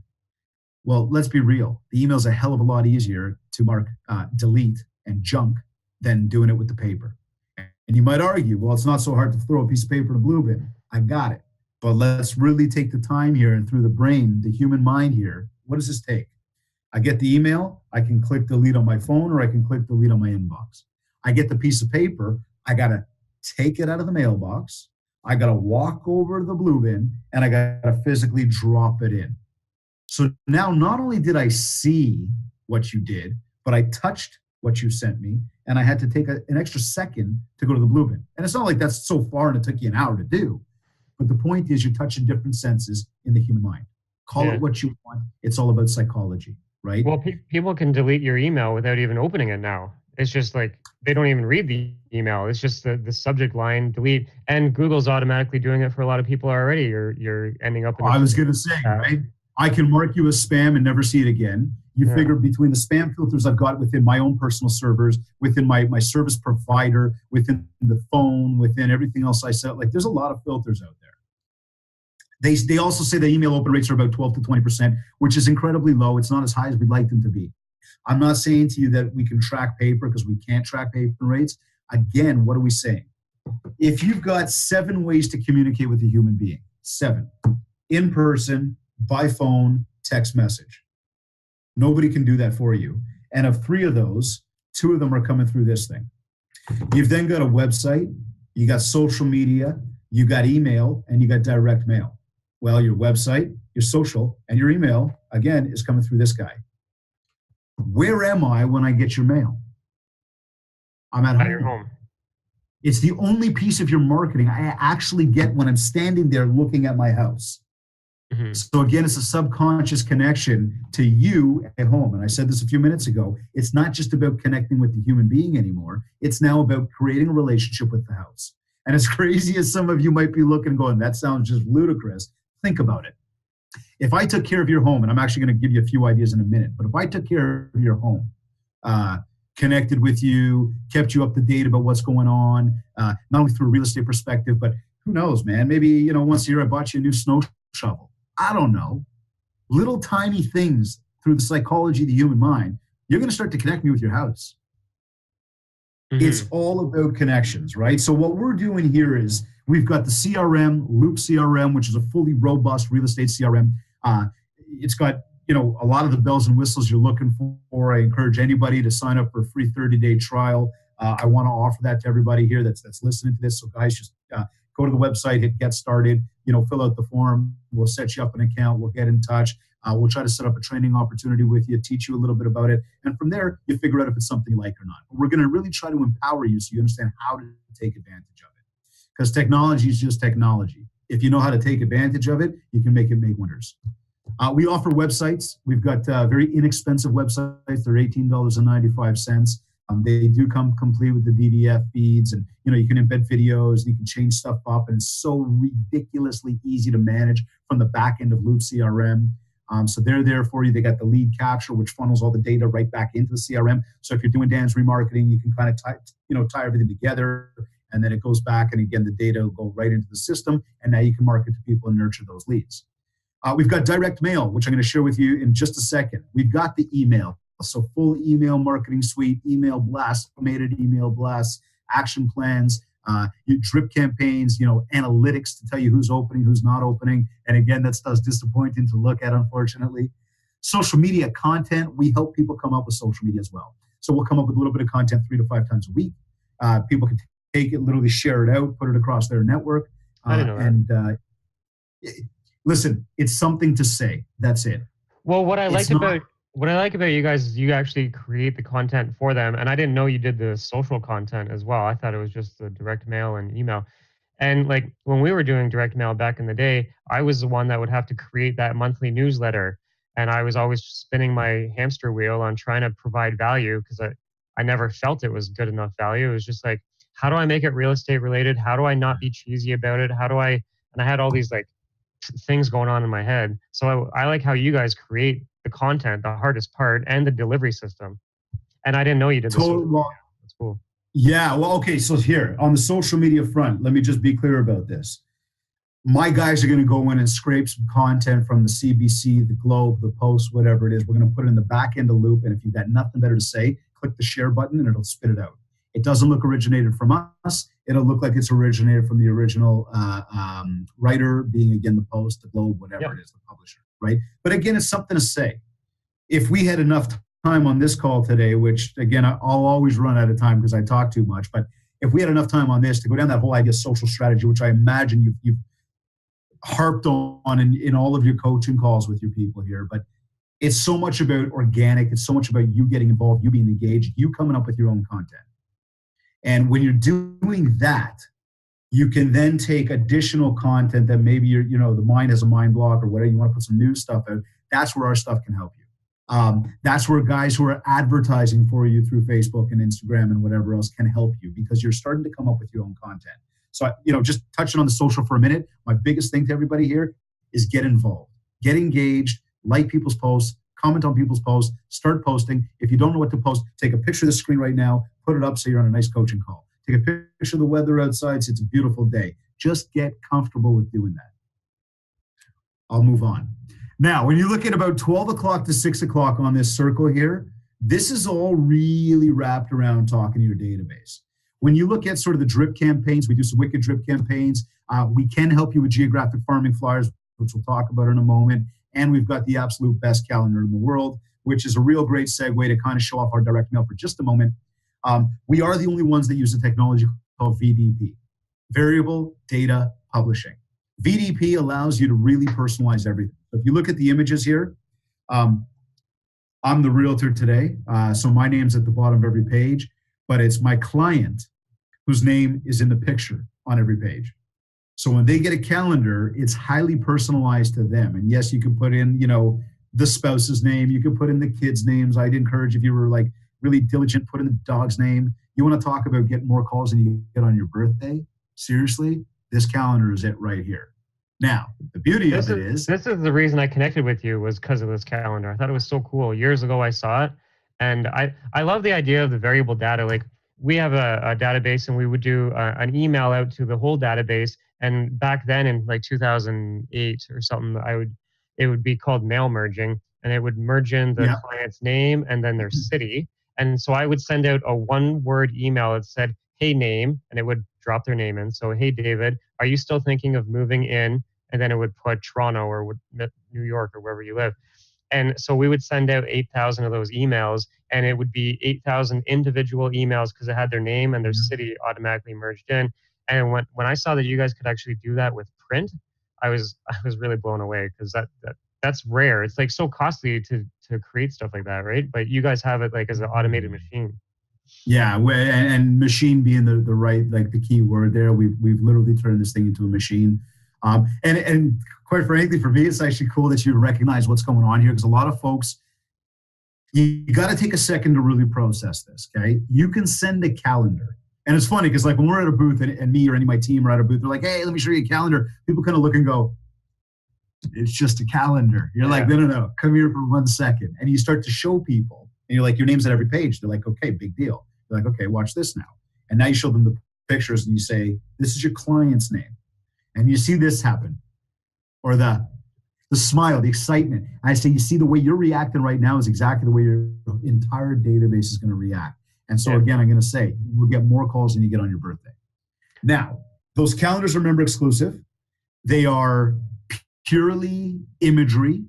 Well, let's be real. The email's a hell of a lot easier to mark delete and junk than doing it with the paper. And you might argue, well, it's not so hard to throw a piece of paper in a blue bin. I got it. But let's really take the time here and through the brain, the human mind here. What does this take? I get the email. I can click delete on my phone, or I can click delete on my inbox. I get the piece of paper. I got to take it out of the mailbox. I got to walk over to the blue bin, and I got to physically drop it in. So now not only did I see what you did, but I touched what you sent me, and I had to take an extra second to go to the blue bin. And it's not like that's so far and it took you an hour to do. But the point is you're touching different senses in the human mind. Call it what you want. It's all about psychology, right? Well, people can delete your email without even opening it now. It's just like they don't even read the email. It's just the subject line, delete. And Google's automatically doing it for a lot of people already. You're ending up in I was going to say, right? I can mark you as spam and never see it again. You figure between the spam filters I've got within my own personal servers, within my service provider, within the phone, within everything else I set, like there's a lot of filters out there. They also say that email open rates are about 12 to 20%, which is incredibly low. It's not as high as we'd like them to be. I'm not saying to you that we can track paper, because we can't track paper rates. Again, what are we saying? If you've got 7 ways to communicate with a human being, 7, in person, by phone, text message. Nobody can do that for you. And of 3 of those, 2 of them are coming through this thing. You've then got a website, you got social media, you got email, and you got direct mail. Well, your website, your social, and your email, again, is coming through this guy. Where am I when I get your mail? I'm at home. It's the only piece of your marketing I actually get when I'm standing there looking at my house. Mm-hmm. So again, it's a subconscious connection to you at home. And I said this a few minutes ago. It's not just about connecting with the human being anymore. It's now about creating a relationship with the house. And as crazy as some of you might be looking and going, that sounds just ludicrous, think about it. If I took care of your home, and I'm actually going to give you a few ideas in a minute, but if I took care of your home, connected with you, kept you up to date about what's going on, not only through a real estate perspective, but who knows, man, maybe, once a year I bought you a new snow shovel. I don't know. Little tiny things through the psychology of the human mind, you're going to start to connect me with your house. Mm-hmm. It's all about connections, right? So what we're doing here is we've got the CRM, Loop CRM, which is a fully robust real estate CRM. It's got, a lot of the bells and whistles you're looking for. I encourage anybody to sign up for a free 30-day trial. I want to offer that to everybody here that's listening to this. So guys, just go to the website, hit get started, fill out the form. We'll set you up an account. We'll get in touch. We'll try to set up a training opportunity with you, teach you a little bit about it. And from there, you figure out if it's something you like or not. But we're going to really try to empower you so you understand how to take advantage of it. Because technology is just technology. If you know how to take advantage of it, you can make wonders. We offer websites. We've got very inexpensive websites. They're $18.95. They do come complete with the DDF feeds, and you can embed videos, you can change stuff up, and it's so ridiculously easy to manage from the back end of Loop CRM. So they're there for you. They got the lead capture, which funnels all the data right back into the CRM. So if you're doing Dan's remarketing, you can kind of tie everything together, and then it goes back, and again, the data will go right into the system, and now you can market to people and nurture those leads. We've got direct mail, which I'm going to share with you in just a second. We've got the email. So full email marketing suite, email blasts, automated email blasts, action plans. Drip campaigns, analytics to tell you who's opening, who's not opening. And again, that's disappointing to look at, unfortunately. Social media content, we help people come up with social media as well. So we'll come up with a little bit of content 3 to 5 times a week. People can take it, literally share it out, put it across their network. I didn't know that. Listen, it's something to say. That's it. Well, what I like about you guys is you actually create the content for them, and I didn't know you did the social content as well. I thought it was just the direct mail and email. And like when we were doing direct mail back in the day, I was the one that would have to create that monthly newsletter, and I was always spinning my hamster wheel on trying to provide value because I never felt it was good enough value. It was just like, how do I make it real estate related? How do I not be cheesy about it? And I had all these like things going on in my head. So I like how you guys create the content, the hardest part, and the delivery system. And I didn't know you did this. That's cool. Yeah. Well, okay. So here on the social media front, let me just be clear about this. My guys are going to go in and scrape some content from the CBC, the Globe, the Post, whatever it is. We're going to put it in the back end of Loop. And if you've got nothing better to say, click the share button and it'll spit it out. It doesn't look originated from us. It'll look like it's originated from the original writer, being again the Post, the Globe, whatever it is, the publisher, right? But again, it's something to say. If we had enough time on this call today, which again, I'll always run out of time because I talk too much, but if we had enough time on this to go down that whole idea of social strategy, which I imagine you've harped on in all of your coaching calls with your people here, but it's so much about organic. It's so much about you getting involved, you being engaged, you coming up with your own content. And when you're doing that, you can then take additional content that maybe the mind has a mind block or whatever, you want to put some new stuff out. That's where our stuff can help you. That's where guys who are advertising for you through Facebook and Instagram and whatever else can help you because you're starting to come up with your own content. So, just touching on the social for a minute, my biggest thing to everybody here is get involved, get engaged, like people's posts, comment on people's posts, start posting. If you don't know what to post, take a picture of the screen right now, put it up so you're on a nice coaching call. Take a picture of the weather outside so it's a beautiful day. Just get comfortable with doing that. I'll move on. Now, when you look at about 12 o'clock to 6 o'clock on this circle here, this is all really wrapped around talking to your database. When you look at sort of the drip campaigns, we do some wicked drip campaigns. We can help you with geographic farming flyers, which we'll talk about in a moment. And we've got the absolute best calendar in the world, which is a real great segue to kind of show off our direct mail for just a moment. We are the only ones that use a technology called VDP, Variable Data Publishing. VDP allows you to really personalize everything. If you look at the images here, I'm the realtor today, so my name's at the bottom of every page, but it's my client whose name is in the picture on every page. So when they get a calendar, it's highly personalized to them. And yes, you can put in, the spouse's name, you can put in the kids' names. I'd encourage, if you were like really diligent, put in the dog's name. You want to talk about getting more calls than you get on your birthday? Seriously, this calendar is it right here. Now, the beauty of it is... This is the reason I connected with you, was because of this calendar. I thought it was so cool. Years ago, I saw it. And I love the idea of the variable data. Like, we have a database, and we would do an email out to the whole database. And back then, in like 2008 or something, it would be called mail merging, and it would merge in the client's name and then their city. And so I would send out a one-word email that said, "Hey, name," and it would drop their name in. So, "Hey, David, are you still thinking of moving in?" And then it would put Toronto or New York or wherever you live. And so we would send out 8,000 of those emails, and it would be 8,000 individual emails because it had their name and their city automatically merged in. And when I saw that you guys could actually do that with print, I was really blown away, because that's rare. It's like so costly to create stuff like that, right? But you guys have it like as an automated machine. Yeah, and machine being the right, like the key word there. We've literally turned this thing into a machine. And quite frankly, for me, it's actually cool that you recognize what's going on here, because a lot of folks, you got to take a second to really process this, okay? You can send a calendar. And it's funny because, like, when we're at a booth and me or any of my team are at a booth, they're like, "Hey, let me show you a calendar." People kind of look and go, "It's just a calendar." You're like, no, come here for 1 second. And you start to show people, and you're like, "Your name's at every page." They're like, "Okay, big deal." They're like, "Okay, watch this now." And now you show them the pictures and you say, "This is your client's name." And you see this happen, or the smile, the excitement. And I say, you see the way you're reacting right now is exactly the way your entire database is going to react. And so again, I'm going to say, you will get more calls than you get on your birthday. Now, those calendars are member exclusive. They are purely imagery.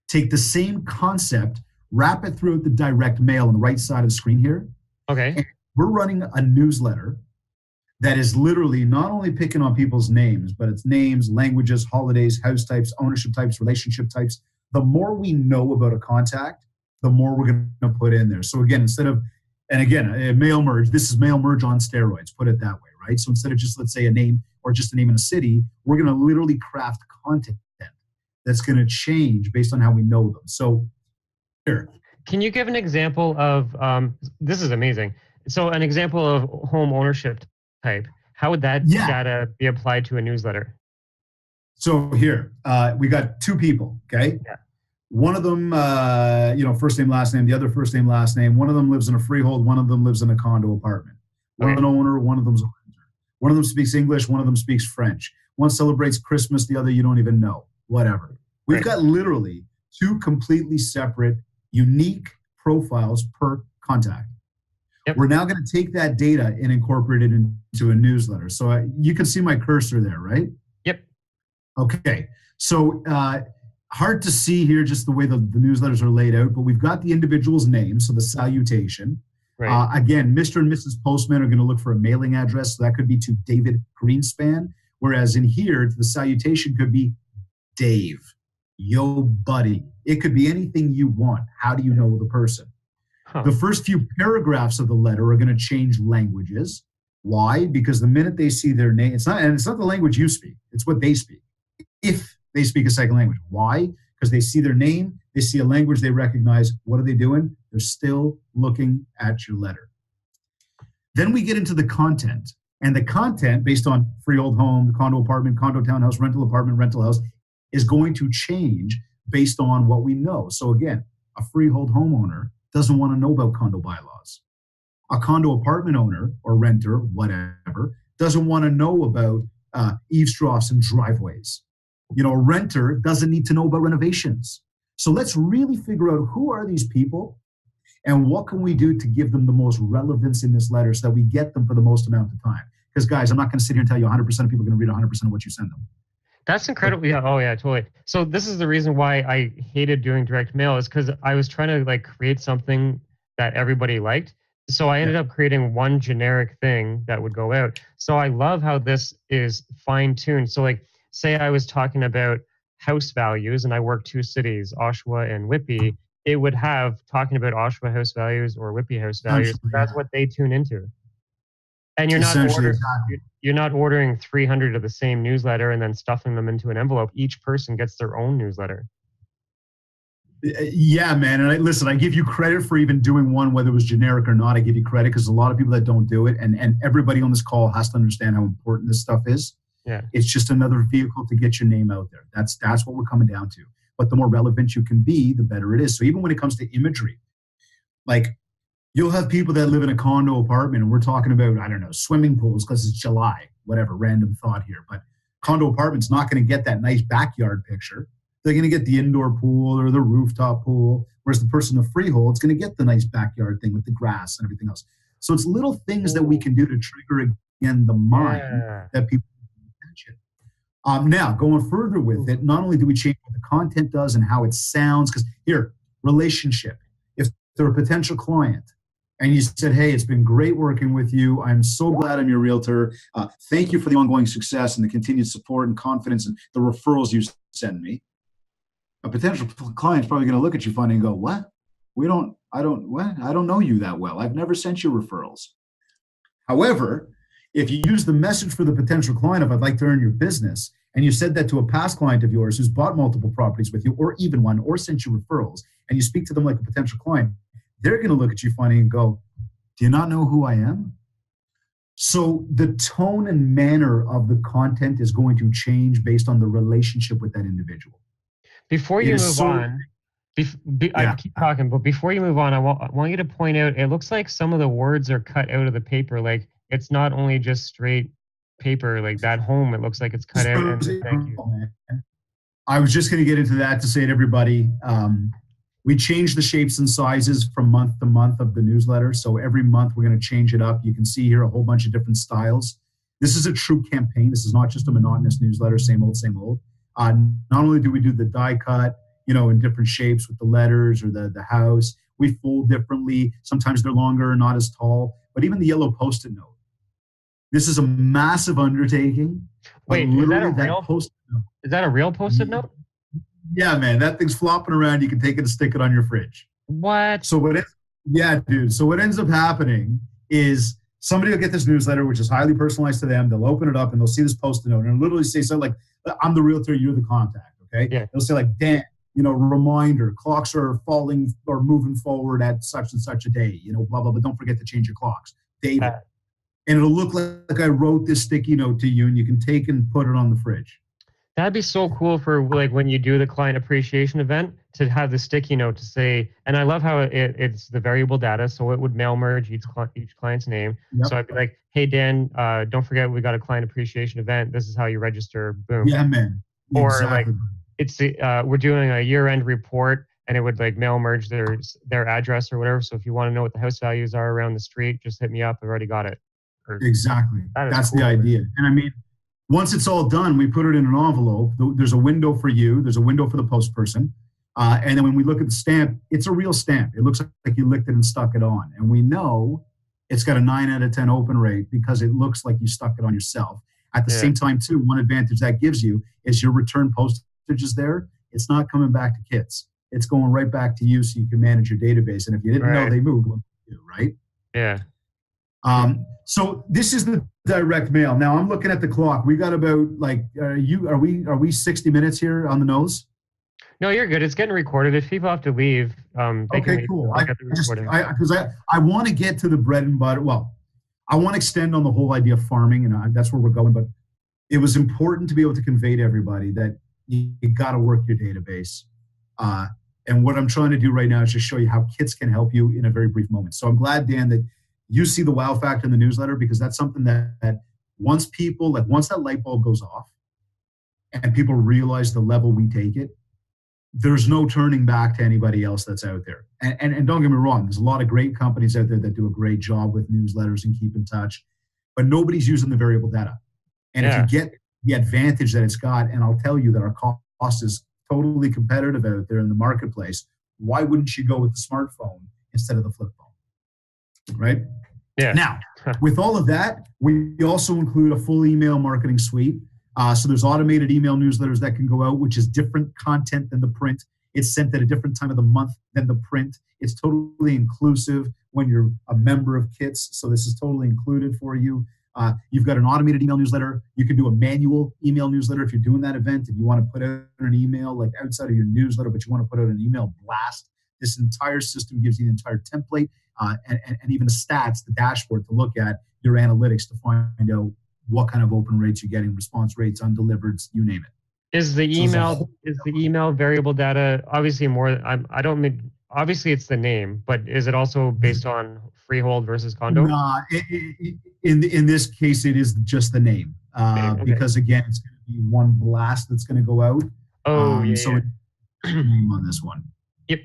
Take the same concept, wrap it throughout the direct mail on the right side of the screen here. Okay. And we're running a newsletter that is literally not only picking on people's names, but it's names, languages, holidays, house types, ownership types, relationship types. The more we know about a contact, the more we're going to put in there. So again, instead of, and again, a mail merge, this is mail merge on steroids, put it that way, right? So instead of just, let's say, a name or just a name in a city, we're going to literally craft content that's going to change based on how we know them. So here. Can you give an example of, this is amazing. So an example of home ownership type, how would that data be applied to a newsletter? So here, we got two people, okay? Yeah. One of them, first name, last name, the other first name, last name. One of them lives in a freehold, one of them lives in a condo apartment. One owner, one of them's a renter. One of them speaks English, one of them speaks French. One celebrates Christmas, the other you don't even know, whatever. We've got literally two completely separate, unique profiles per contact. Yep. We're now going to take that data and incorporate it into a newsletter. So you can see my cursor there, right? Yep. Okay. So hard to see here just the way the newsletters are laid out, but we've got the individual's name, so the salutation. Right. Again, Mr. and Mrs. Postman are going to look for a mailing address, so that could be to David Greenspan, whereas in here, the salutation could be Dave, yo buddy. It could be anything you want. How do you know the person? Huh. The first few paragraphs of the letter are going to change languages. Why? Because the minute they see their name, it's not the language you speak, it's what they speak. If they speak a second language. Why? Because they see their name, they see a language they recognize. What are they doing? They're still looking at your letter. Then we get into the content. And the content, based on freehold home, condo apartment, condo townhouse, rental apartment, rental house, is going to change based on what we know. So again, a freehold homeowner doesn't want to know about condo bylaws. A condo apartment owner or renter, whatever, doesn't want to know about eavesdrops and driveways. A renter doesn't need to know about renovations. So let's really figure out who are these people and what can we do to give them the most relevance in this letter so that we get them for the most amount of time. Because guys, I'm not going to sit here and tell you 100% of people are going to read 100% of what you send them. That's incredible. Yeah. Oh yeah, totally. So this is the reason why I hated doing direct mail, is because I was trying to create something that everybody liked. So I ended up creating one generic thing that would go out. So I love how this is fine-tuned. So say I was talking about house values and I work two cities, Oshawa and Whitby, it would have talking about Oshawa house values or Whitby house values. That's what they tune into. And you're not ordering 300 of the same newsletter and then stuffing them into an envelope. Each person gets their own newsletter. Yeah, man. And listen, I give you credit for even doing one, whether it was generic or not. I give you credit because a lot of people that don't do it, and everybody on this call has to understand how important this stuff is. Yeah. It's just another vehicle to get your name out there. That's what we're coming down to. But the more relevant you can be, the better it is. So even when it comes to imagery, you'll have people that live in a condo apartment and we're talking about, I don't know, swimming pools because it's July, whatever, random thought here. But condo apartment's not going to get that nice backyard picture. They're going to get the indoor pool or the rooftop pool, whereas the person in the freehold's going to get the nice backyard thing with the grass and everything else. So it's little things that we can do to trigger, again, the mind that people attention. Now, going further with it, not only do we change what the content does and how it sounds, because here, relationship. If they're a potential client and you said, hey, it's been great working with you. I'm so glad I'm your realtor. Thank you for the ongoing success and the continued support and confidence and the referrals you send me. A potential client's probably going to look at you funny and go, what? I don't know you that well. I've never sent you referrals. However, if you use the message for the potential client of I'd like to earn your business, and you said that to a past client of yours who's bought multiple properties with you or even one or sent you referrals, and you speak to them like a potential client, they're going to look at you funny and go, do you not know who I am? So the tone and manner of the content is going to change based on the relationship with that individual. Before you move on, I keep talking, but before you move on, I want you to point out, it looks like some of the words are cut out of the paper. It's not only just straight paper, that home, it looks like it's cut out. And thank you. I was just going to get into that to say to everybody, we change the shapes and sizes from month to month of the newsletter. So every month we're going to change it up. You can see here a whole bunch of different styles. This is a true campaign. This is not just a monotonous newsletter, same old, same old. Not only do we do the die cut, in different shapes with the letters or the house, we fold differently. Sometimes they're longer and not as tall, but even the yellow Post-it note. This is a massive undertaking. Wait, is that a real Post-it note? Is that a real Post-it note? Yeah, man, that thing's flopping around. You can take it and stick it on your fridge. What? So dude. So what ends up happening is somebody will get this newsletter, which is highly personalized to them. They'll open it up and they'll see this Post-it note and it'll literally say something like, "I'm the realtor, you're the contact." Okay. Yeah. They'll say like, "Dan, reminder, clocks are falling or moving forward at such and such a day, blah, blah, but don't forget to change your clocks. David." And it'll look like I wrote this sticky note to you and you can take and put it on the fridge. That'd be so cool for like when you do the client appreciation event to have the sticky note to say, and I love how it's the variable data. So it would mail merge each client's name. Yep. So I'd be like, "Hey, Dan, don't forget we got a client appreciation event. This is how you register." Boom. Yeah, man. Or exactly. like it's we're doing a year-end report and it would like mail merge their address or whatever. So if you want to know what the house values are around the street, just hit me up. I've already got it. Exactly. That's cool. The idea. And I mean, once it's all done, we put it in an envelope. There's a window for you. There's a window for the post person. And then when we look at the stamp, it's a real stamp. It looks like you licked it and stuck it on. And we know it's got a 9 out of 10 open rate because it looks like you stuck it on yourself. At the same time, too, one advantage that gives you is your return postage is there. It's not coming back to kits. It's going right back to you so you can manage your database. And if you didn't know they moved, what do you do, right? Yeah. So this is the direct mail. Now I'm looking at the clock. We got about are we 60 minutes here on the nose? No, you're good. It's getting recorded. If people have to leave, okay, cool. Because I want to get to the bread and butter. Well, I want to extend on the whole idea of farming, and that's where we're going. But it was important to be able to convey to everybody that you got to work your database. And what I'm trying to do right now is just show you how kits can help you in a very brief moment. So I'm glad, Dan, that you see the wow factor in the newsletter, because that's something that once that light bulb goes off and people realize the level we take it, there's no turning back to anybody else that's out there. And don't get me wrong, there's a lot of great companies out there that do a great job with newsletters and keep in touch, but nobody's using the variable data. And if you get the advantage that it's got, and I'll tell you that our cost is totally competitive out there in the marketplace, why wouldn't you go with the smartphone instead of the flip phone? Right? Yeah. Now, with all of that, we also include a full email marketing suite. So there's automated email newsletters that can go out, which is different content than the print. It's sent at a different time of the month than the print. It's totally inclusive when you're a member of Kits. So this is totally included for you. You've got an automated email newsletter. You can do a manual email newsletter if you're doing that event and you want to put out an email like outside of your newsletter, but you want to put out an email blast. This entire system gives you the entire template and even the stats, the dashboard to look at your analytics to find out what kind of open rates you're getting, response rates, undelivered, you name it. Is the email variable data obviously more? Obviously it's the name, but is it also based on freehold versus condo? Nah, in this case, it is just the name because again, it's going to be one blast that's going to go out. So it's name on this one. Yep.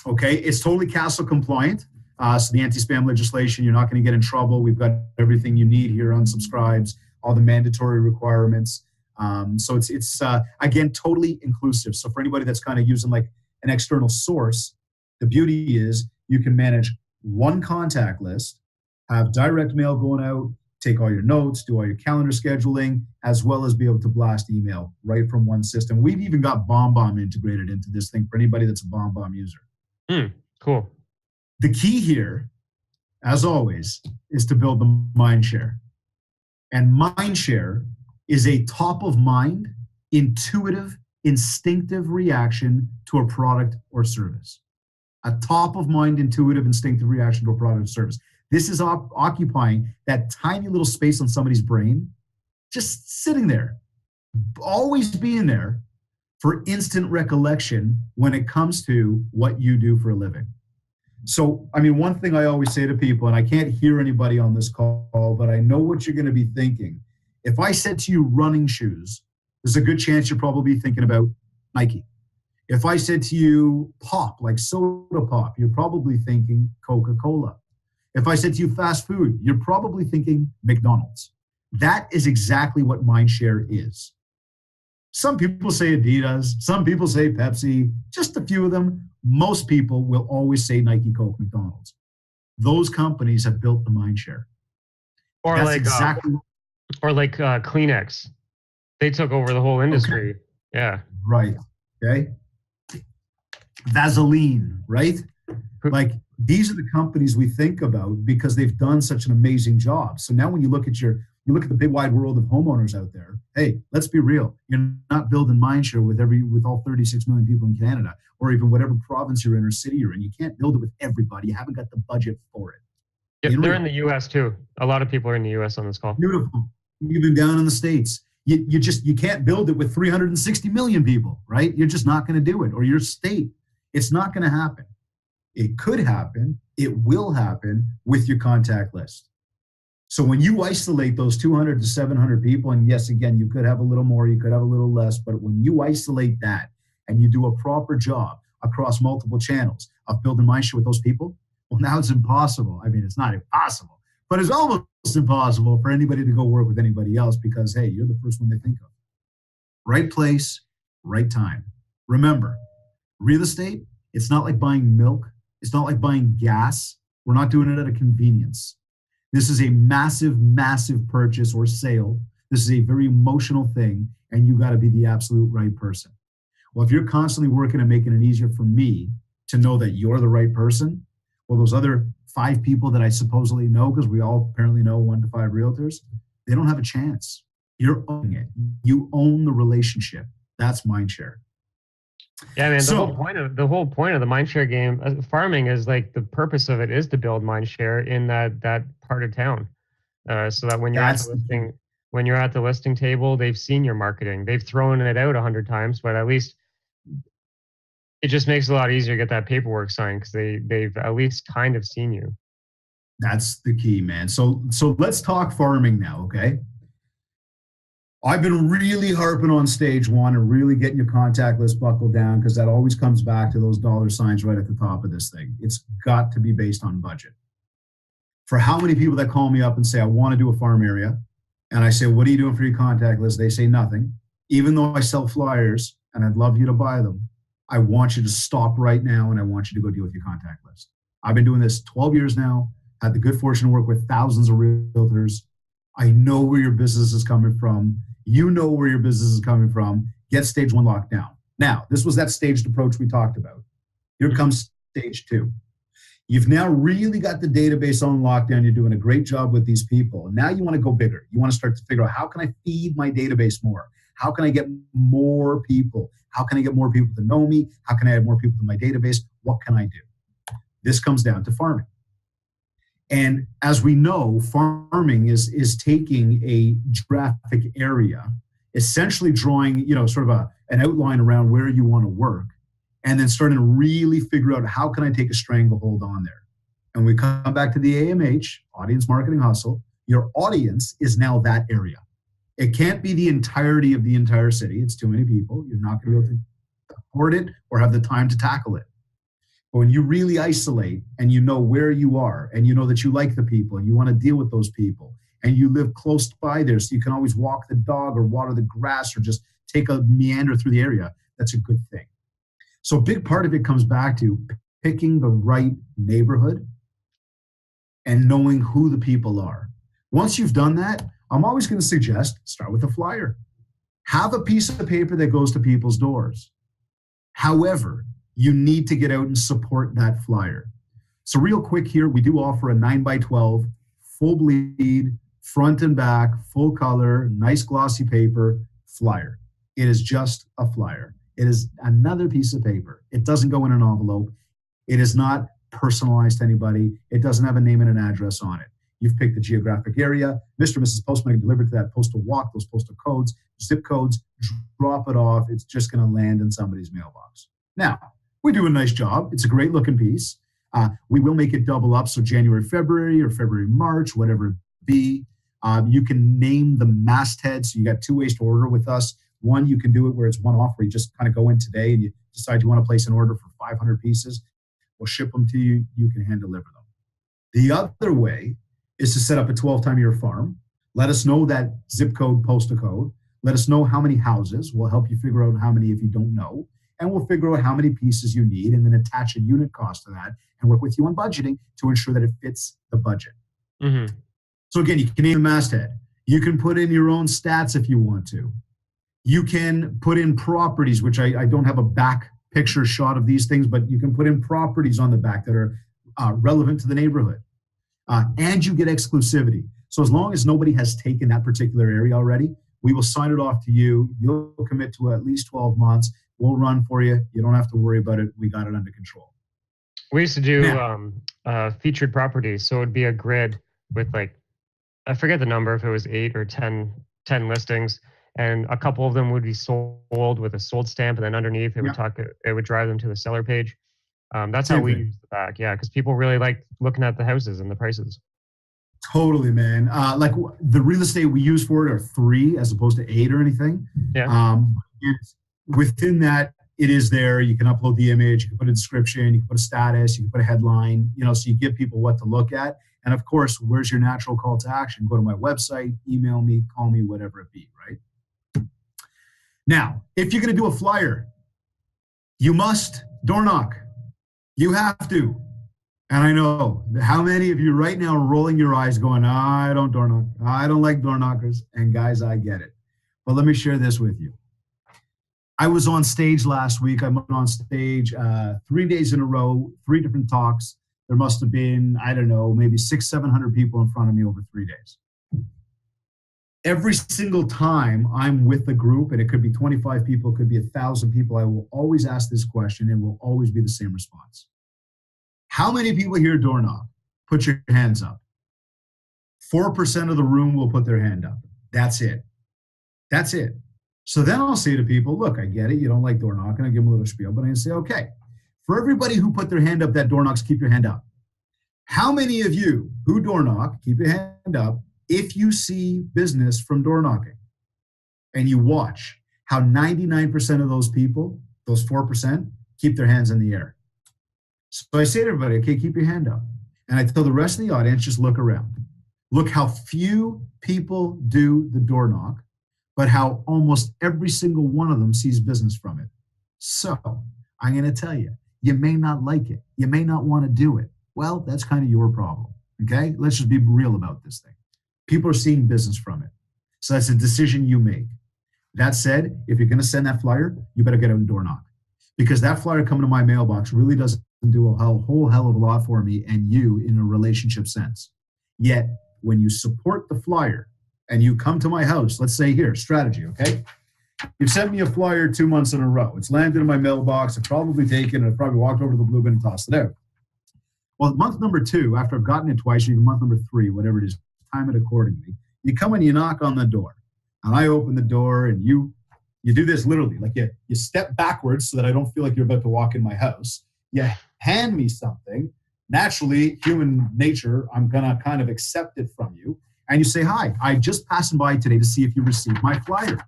Okay, it's totally CASL compliant. So the anti-spam legislation, you're not going to get in trouble. We've got everything you need here, unsubscribes, all the mandatory requirements. So it's again, totally inclusive. So for anybody that's kind of using like an external source, the beauty is you can manage one contact list, have direct mail going out, take all your notes, do all your calendar scheduling, as well as be able to blast email right from one system. We've even got BombBomb integrated into this thing for anybody that's a BombBomb user. Cool. The key here, as always, is to build the Mindshare. And Mindshare is a top-of-mind, intuitive, instinctive reaction to a product or service. A top-of-mind, intuitive, instinctive reaction to a product or service. This is occupying that tiny little space on somebody's brain, just sitting there, always being there for instant recollection when it comes to what you do for a living. So, I mean, one thing I always say to people, and I can't hear anybody on this call, but I know what you're going to be thinking. If I said to you running shoes, there's a good chance you're probably thinking about Nike. If I said to you pop, like soda pop, you're probably thinking Coca-Cola. If I said to you fast food, you're probably thinking McDonald's. That is exactly what Mindshare is. Some people say Adidas, some people say Pepsi, just a few of them. Most people will always say Nike, Coke, McDonald's. Those companies have built the Mindshare. Or That's like exactly Kleenex. They took over the whole industry. Okay. Yeah. Right. Okay. Vaseline, right? Like these are the companies we think about because they've done such an amazing job. So now when you look at the big wide world of homeowners out there, hey, let's be real. You're not building Mindshare with all 36 million people in Canada or even whatever province you're in or city you're in. You can't build it with everybody. You haven't got the budget for it. Yep, they're in the US too. A lot of people are in the US on this call. Beautiful. Even down in the States. You can't build it with 360 million people, right? You're just not going to do it. Or your state. It's not going to happen. It could happen. It will happen with your contact list. So when you isolate those 200 to 700 people, and yes, again, you could have a little more, you could have a little less, but when you isolate that and you do a proper job across multiple channels of building Mindshare with those people, well, now it's impossible. I mean, it's not impossible, but it's almost impossible for anybody to go work with anybody else because, hey, you're the first one they think of. Right place, right time. Remember, real estate, it's not like buying milk. It's not like buying gas. We're not doing it at a convenience. This is a massive, massive purchase or sale. This is a very emotional thing, and you got to be the absolute right person. Well, if you're constantly working and making it easier for me to know that you're the right person, well, those other 5 people that I supposedly know, because we all apparently know 1 to 5 realtors, they don't have a chance. You're owning it. You own the relationship. That's Mindshare. Yeah, man. The whole point of the Mindshare game, farming is like the purpose of it is to build Mindshare in that part of town, so that when you're at the listing table, they've seen your marketing. They've thrown it out 100 times, but at least it just makes it a lot easier to get that paperwork signed because they've at least kind of seen you. That's the key, man. So let's talk farming now, okay? I've been really harping on stage 1 and really getting your contact list buckled down because that always comes back to those dollar signs right at the top of this thing. It's got to be based on budget. For how many people that call me up and say, I want to do a farm area, and I say, what are you doing for your contact list? They say nothing. Even though I sell flyers and I'd love you to buy them, I want you to stop right now and I want you to go deal with your contact list. I've been doing this 12 years now, had the good fortune to work with thousands of realtors. I know where your business is coming from. You know where your business is coming from. Get stage 1 locked down. Now, this was that staged approach we talked about. Here comes stage 2. You've now really got the database on lockdown. You're doing a great job with these people. Now you want to go bigger. You want to start to figure out, how can I feed my database more? How can I get more people? How can I get more people to know me? How can I add more people to my database? What can I do? This comes down to farming. And as we know, farming is taking a geographic area, essentially drawing, sort of an outline around where you want to work, and then starting to really figure out, how can I take a stranglehold on there? And we come back to the AMH, Audience Marketing Hustle. Your audience is now that area. It can't be the entirety of the entire city. It's too many people. You're not going to be able to afford it or have the time to tackle it. But when you really isolate and you know where you are and you know that you like the people and you want to deal with those people and you live close by there so you can always walk the dog or water the grass or just take a meander through the area, that's a good thing. So a big part of it comes back to picking the right neighborhood and knowing who the people are. Once you've done that, I'm always going to suggest start with a flyer. Have a piece of paper that goes to people's doors. However, you need to get out and support that flyer. So real quick here, we do offer a 9x12, full bleed, front and back, full color, nice glossy paper flyer. It is just a flyer. It is another piece of paper. It doesn't go in an envelope. It is not personalized to anybody. It doesn't have a name and an address on it. You've picked the geographic area. Mr. and Mrs. Postman can deliver to that postal walk, those postal codes, zip codes, drop it off. It's just going to land in somebody's mailbox. Now, we do a nice job. It's a great looking piece. We will make it double up. So January, February, or February, March, whatever it be. You can name the masthead. So you got 2 ways to order with us. One, you can do it where it's one off, where you just kind of go in today and you decide you want to place an order for 500 pieces. We'll ship them to you. You can hand deliver them. The other way is to set up a 12-time-year farm. Let us know that zip code, postal code. Let us know how many houses. We'll help you figure out how many if you don't know. And we'll figure out how many pieces you need and then attach a unit cost to that and work with you on budgeting to ensure that it fits the budget. Mm-hmm. So again, you can name the masthead. You can put in your own stats if you want to. You can put in properties, which I don't have a back picture shot of these things, but you can put in properties on the back that are relevant to the neighborhood. And you get exclusivity. So as long as nobody has taken that particular area already, we will sign it off to you. You'll commit to at least 12 months. We'll run for you. You don't have to worry about it. We got it under control. We used to do featured properties. So it would be a grid with I forget the number, if it was 8 or 10 listings, and a couple of them would be sold with a sold stamp, and then underneath it would drive them to the seller page. That's how we use the back, because people really like looking at the houses and the prices. Totally, man. Like the real estate we use for it are 3 as opposed to 8 or anything. Yeah. Within that, it is there. You can upload the image, you can put a description, you can put a status, you can put a headline, so you give people what to look at. And of course, where's your natural call to action? Go to my website, email me, call me, whatever it be, right? Now, if you're going to do a flyer, you must door knock. You have to. And I know how many of you right now are rolling your eyes going, I don't door knock. I don't like door knockers. And guys, I get it. But let me share this with you. I was on stage last week. I went on stage 3 days in a row, 3 different talks. There must have been, I don't know, maybe 600-700 people in front of me over 3 days. Every single time I'm with a group, and it could be 25 people, it could be 1,000 people, I will always ask this question and will always be the same response. How many people here door knock? Put your hands up. 4% of the room will put their hand up. That's it. That's it. So then I'll say to people, look, I get it. You don't like door knocking. I give them a little spiel, but I say, okay, for everybody who put their hand up that door knocks, keep your hand up. How many of you who door knock, keep your hand up if you see business from door knocking? And you watch how 99% of those people, those 4%, keep their hands in the air. So I say to everybody, okay, keep your hand up. And I tell the rest of the audience, just look around. Look how few people do the door knock, but how almost every single one of them sees business from it. So I'm going to tell you, you may not like it. You may not want to do it. Well, that's kind of your problem. Okay? Let's just be real about this thing. People are seeing business from it. So that's a decision you make. That said, if you're going to send that flyer, you better get out and door knock. Because that flyer coming to my mailbox really doesn't do a whole hell of a lot for me and you in a relationship sense. Yet, when you support the flyer and you come to my house, let's say here, strategy, okay? You've sent me a flyer 2 months in a row. It's landed in my mailbox. I've probably taken it. I've probably walked over to the blue bin and tossed it out. Well, month number 2, after I've gotten it twice, or even month number 3, whatever it is, time it accordingly. You come and you knock on the door. And I open the door and you do this literally. Like you step backwards so that I don't feel like you're about to walk in my house. You hand me something. Naturally, human nature, I'm going to kind of accept it from you. And you say, hi, I just passed by today to see if you received my flyer.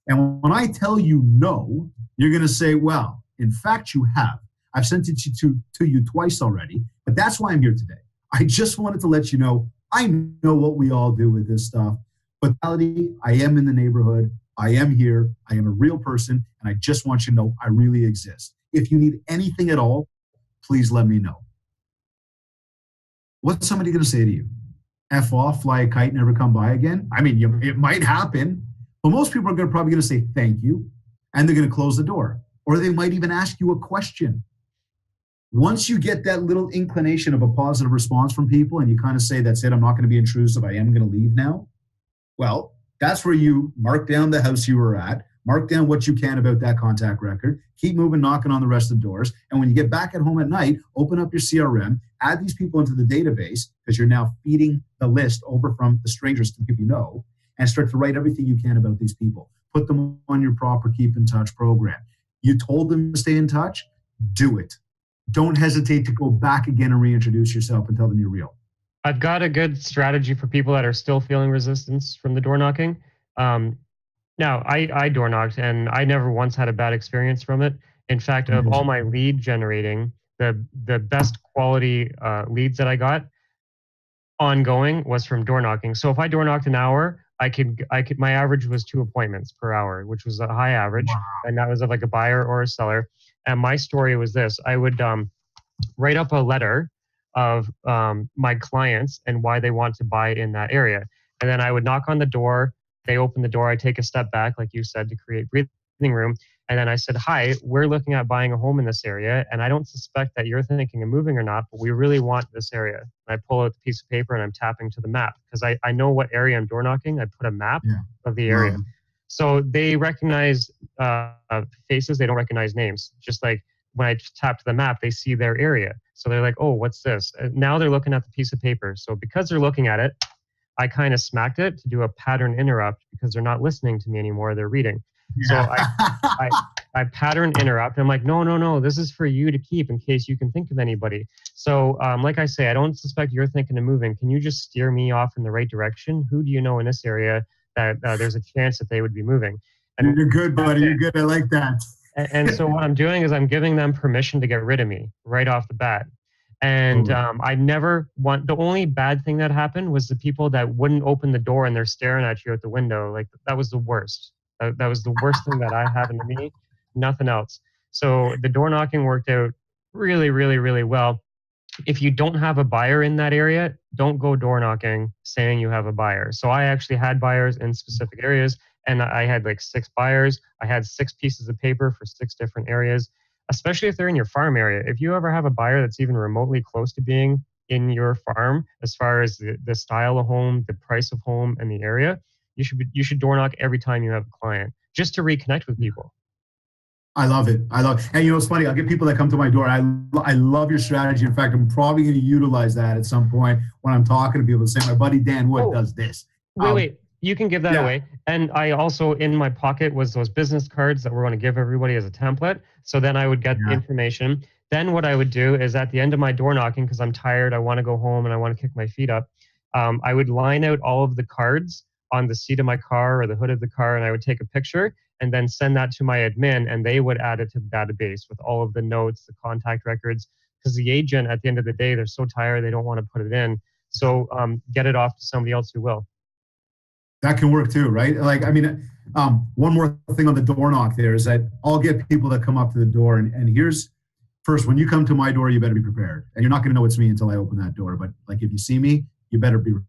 And when I tell you no, you're going to say, well, in fact, you have. I've sent it to you twice already, but that's why I'm here today. I just wanted to let you know, I know what we all do with this stuff. But in reality, I am in the neighborhood. I am here. I am a real person. And I just want you to know I really exist. If you need anything at all, please let me know. What's somebody going to say to you? F off, fly a kite, never come by again? I mean, it might happen, but most people are probably going to say thank you, and they're going to close the door. Or they might even ask you a question. Once you get that little inclination of a positive response from people and you kind of say, that's it, I'm not going to be intrusive, I am going to leave now. Well, that's where you mark down the house you were at, mark down what you can about that contact record, keep moving, knocking on the rest of the doors. And when you get back at home at night, open up your CRM, add these people into the database because you're now feeding the list over from the strangers to the people you know, and start to write everything you can about these people. Put them on your proper keep in touch program. You told them to stay in touch, do it. Don't hesitate to go back again and reintroduce yourself and tell them you're real. I've got a good strategy for people that are still feeling resistance from the door knocking. Now, I door knocked and I never once had a bad experience from it. In fact, of all my lead generating, the best quality leads that I got, ongoing was from door knocking. So if I door knocked an hour, my average was 2 appointments per hour, which was a high average. Wow. And that was of like a buyer or a seller. And my story was this: I would write up a letter of my clients and why they want to buy in that area. And then I would knock on the door. They open the door. I take a step back, like you said, to create breathing room. And then I said, hi, we're looking at buying a home in this area. And I don't suspect that you're thinking of moving or not, but we really want this area. And I pull out the piece of paper and I'm tapping to the map because I know what area I'm door knocking. I put a map of the area. So they recognize faces. They don't recognize names. Just like when I tap to the map, they see their area. So they're like, oh, what's this? Now they're looking at the piece of paper. So because they're looking at it, I kind of smacked it to do a pattern interrupt because they're not listening to me anymore. They're reading. So I pattern interrupt. I'm like, no, this is for you to keep in case you can think of anybody. So like I say, I don't suspect you're thinking of moving. Can you just steer me off in the right direction? Who do you know in this area that there's a chance that they would be moving? And you're good, buddy. You're good. I like that. And so what I'm doing is I'm giving them permission to get rid of me right off the bat. And I never want, the only bad thing that happened was the people that wouldn't open the door and they're staring at you at the window. Like that was the worst. That was the worst thing that happened to me, nothing else. So the door knocking worked out really, really, really well. If you don't have a buyer in that area, don't go door knocking saying you have a buyer. So I actually had buyers in specific areas and I had like 6 buyers. I had 6 pieces of paper for 6 different areas, especially if they're in your farm area. If you ever have a buyer that's even remotely close to being in your farm, as far as the style of home, the price of home, and the area, you should door knock every time you have a client just to reconnect with people. I love it. And you know, it's funny. I'll get people that come to my door. I love your strategy. In fact, I'm probably going to utilize that at some point when I'm talking to people. Say, my buddy Dan Wood does this. Wait. You can give that away. And I also, in my pocket, was those business cards that we're going to give everybody as a template. So then I would get the information. Then what I would do is at the end of my door knocking, because I'm tired, I want to go home and I want to kick my feet up, I would line out all of the cards on the seat of my car or the hood of the car, and I would take a picture and then send that to my admin, and they would add it to the database with all of the notes, the contact records, because the agent, at the end of the day, they're so tired, they don't want to put it in. So get it off to somebody else who will. That can work too, right? Like, I mean, one more thing on the door knock there is that I'll get people that come up to the door, and here's, first, when you come to my door, you better be prepared. And you're not going to know it's me until I open that door. But like, if you see me, you better be ready.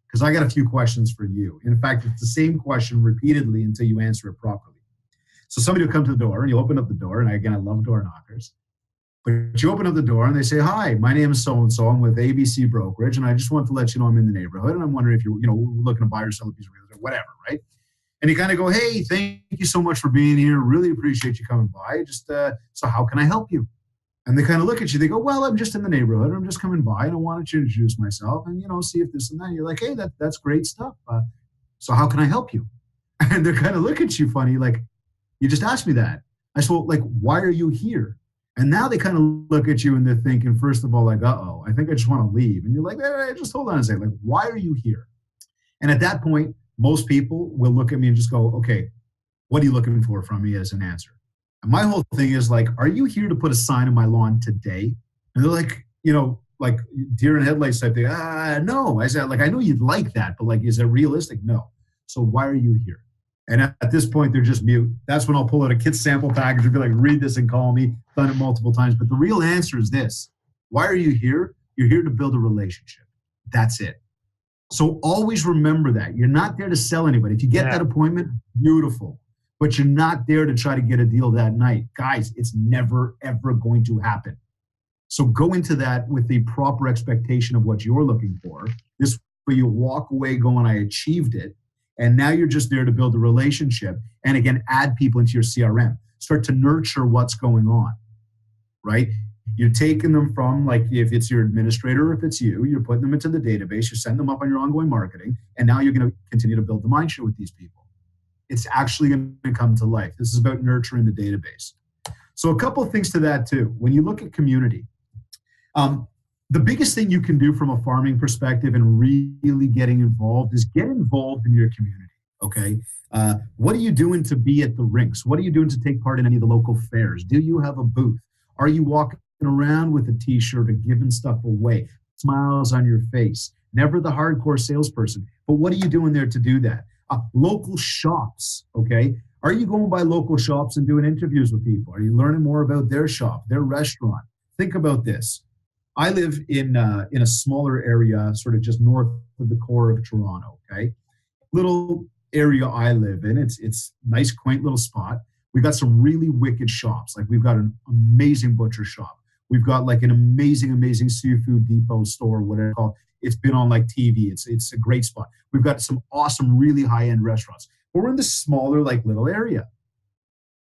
Because I got a few questions for you. In fact, it's the same question repeatedly until you answer it properly. So somebody will come to the door, and you open up the door. And again, I love door knockers. But you open up the door, and they say, hi, my name is so-and-so. I'm with ABC Brokerage. And I just want to let you know I'm in the neighborhood. And I'm wondering if you're, looking to buy or sell a piece of real estate or whatever, right? And you kind of go, hey, thank you so much for being here. Really appreciate you coming by. Just so how can I help you? And they kind of look at you. They go, well, I'm just in the neighborhood. I'm just coming by, and I wanted to introduce myself and, see if this and that. And you're like, hey, that's great stuff. So how can I help you? And they kind of look at you funny, like, you just asked me that. I said, well, like, why are you here? And now they kind of look at you and they're thinking, first of all, like, uh-oh, I think I just want to leave. And you're like, hey, just hold on a second. Like, why are you here? And at that point, most people will look at me and just go, okay, what are you looking for from me as an answer? And my whole thing is like, are you here to put a sign on my lawn today? And they're like, like deer in headlights type thing. No. I said, like, I know you'd like that, but like, is it realistic? No. So why are you here? And at this point, they're just mute. That's when I'll pull out a kit sample package and be like, read this and call me. Done it multiple times. But the real answer is this. Why are you here? You're here to build a relationship. That's it. So always remember that. You're not there to sell anybody. If you get that appointment, beautiful. But you're not there to try to get a deal that night. Guys, it's never, ever going to happen. So go into that with the proper expectation of what you're looking for. This way you walk away going, I achieved it. And now you're just there to build a relationship. And again, add people into your CRM. Start to nurture what's going on, right? You're taking them from, like, if it's your administrator or if it's you, you're putting them into the database, you send them up on your ongoing marketing, and now you're going to continue to build the mindshare with these people. It's actually going to come to life. This is about nurturing the database. So a couple of things to that too. When you look at community, the biggest thing you can do from a farming perspective and really getting involved is get involved in your community, okay? What are you doing to be at the rinks? What are you doing to take part in any of the local fairs? Do you have a booth? Are you walking around with a t-shirt or giving stuff away? Smiles on your face. never the hardcore salesperson. But what are you doing there to do that? Local shops, okay? Are you going by local shops and doing interviews with people? Are you learning more about their shop, their restaurant? Think about this. I live in a smaller area, sort of just north of the core of Toronto, okay? Little area I live in, it's nice, quaint little spot. We've got some really wicked shops. Like we've got an amazing butcher shop. We've got like an amazing seafood depot store, whatever it's called. It's been on like TV. It's a great spot. We've got some awesome, really high-end restaurants. But we're in this smaller, like little area.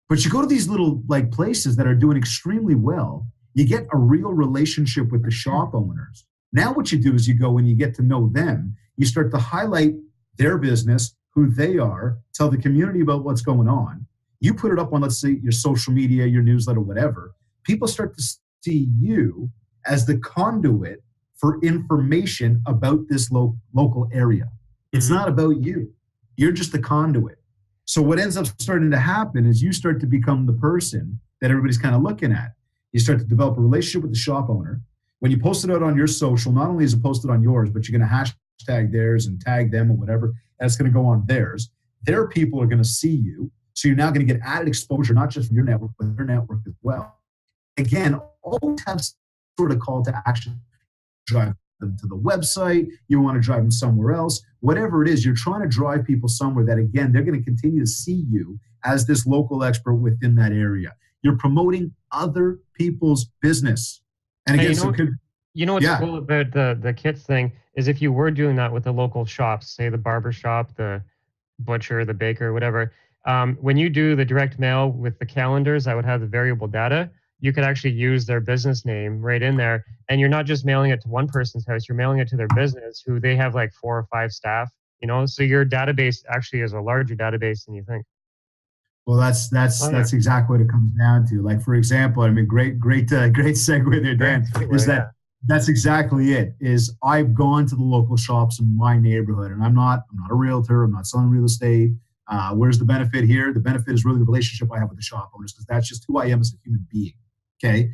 But you go to these little like places that are doing extremely well, you get a real relationship with the shop owners. Now what you do is you go and you get to know them. You start to highlight their business, who they are, tell the community about what's going on. You put it up on, let's say, your social media, your newsletter, whatever. People start to see you as the conduit for information about this local area. It's not about you. You're just the conduit. So what ends up starting to happen is you start to become the person that everybody's kind of looking at. You start to develop a relationship with the shop owner. When you post it out on your social, not only is it posted on yours, but you're going to hashtag theirs and tag them or whatever, and it's going to go on theirs. Their people are going to see you. So you're now going to get added exposure, not just from your network, but their network as well. Again, always have sort of call to action. Drive them to the website. You want to drive them somewhere else. Whatever it is, you're trying to drive people somewhere that, again, they're going to continue to see you as this local expert within that area. You're promoting other people's business. And again, what's cool about the kits thing is if you were doing that with the local shops, say the barber shop, the butcher, the baker, whatever, when you do the direct mail with the calendars that would have the variable data, you could actually use their business name right in there. And you're not just mailing it to one person's house, you're mailing it to their business who they have like 4 or 5 staff, so your database actually is a larger database than you think. Well, that's exactly what it comes down to. Like, for example, I mean, great segue there, Dan, that's exactly it. Is I've gone to the local shops in my neighborhood, and I'm not a realtor. I'm not selling real estate. Where's the benefit here? The benefit is really the relationship I have with the shop owners, because that's just who I am as a human being. Okay.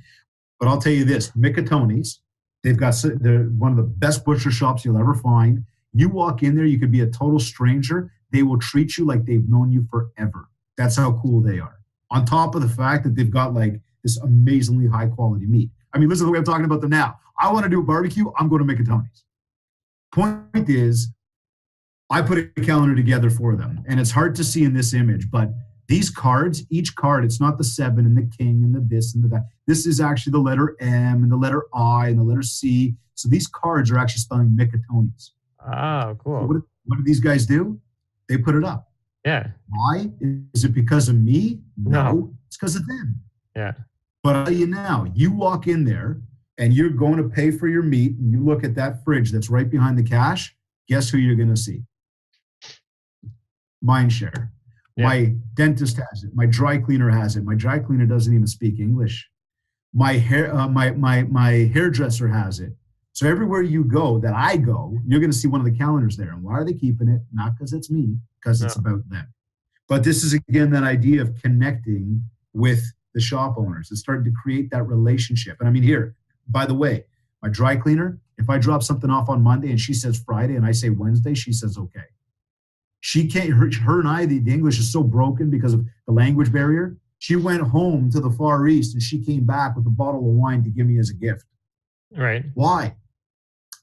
But I'll tell you this, Mickatoni's, they're one of the best butcher shops you'll ever find. You walk in there, you could be a total stranger. They will treat you like they've known you forever. That's how cool they are. On top of the fact that they've got like this amazingly high quality meat. I mean, listen to the way I'm talking about them now. I want to do a barbecue, I'm going to Mickatoni's. Point is, I put a calendar together for them, and it's hard to see in this image, but these cards, each card, it's not the 7 and the king and the this and the that. This is actually the letter M and the letter I and the letter C. So these cards are actually spelling Mickatoni's. Oh, cool. So what do these guys do? They put it up. Yeah. Why? Is it because of me? No. It's because of them. Yeah. But I'll tell you now, you walk in there and you're going to pay for your meat, and you look at that fridge that's right behind the cash, guess who you're going to see? Mindshare. Yeah. My dentist has it. My dry cleaner has it. My dry cleaner doesn't even speak English. My hairdresser has it. So everywhere you go, that I go, you're going to see one of the calendars there. And why are they keeping it? Not because it's me, because it's about them. But this is, again, that idea of connecting with the shop owners and starting to create that relationship. And I mean, here, by the way, my dry cleaner, if I drop something off on Monday and she says Friday and I say Wednesday, she says okay. She can't, her and I, the English is so broken because of the language barrier. She went home to the Far East and she came back with a bottle of wine to give me as a gift. Right. Why?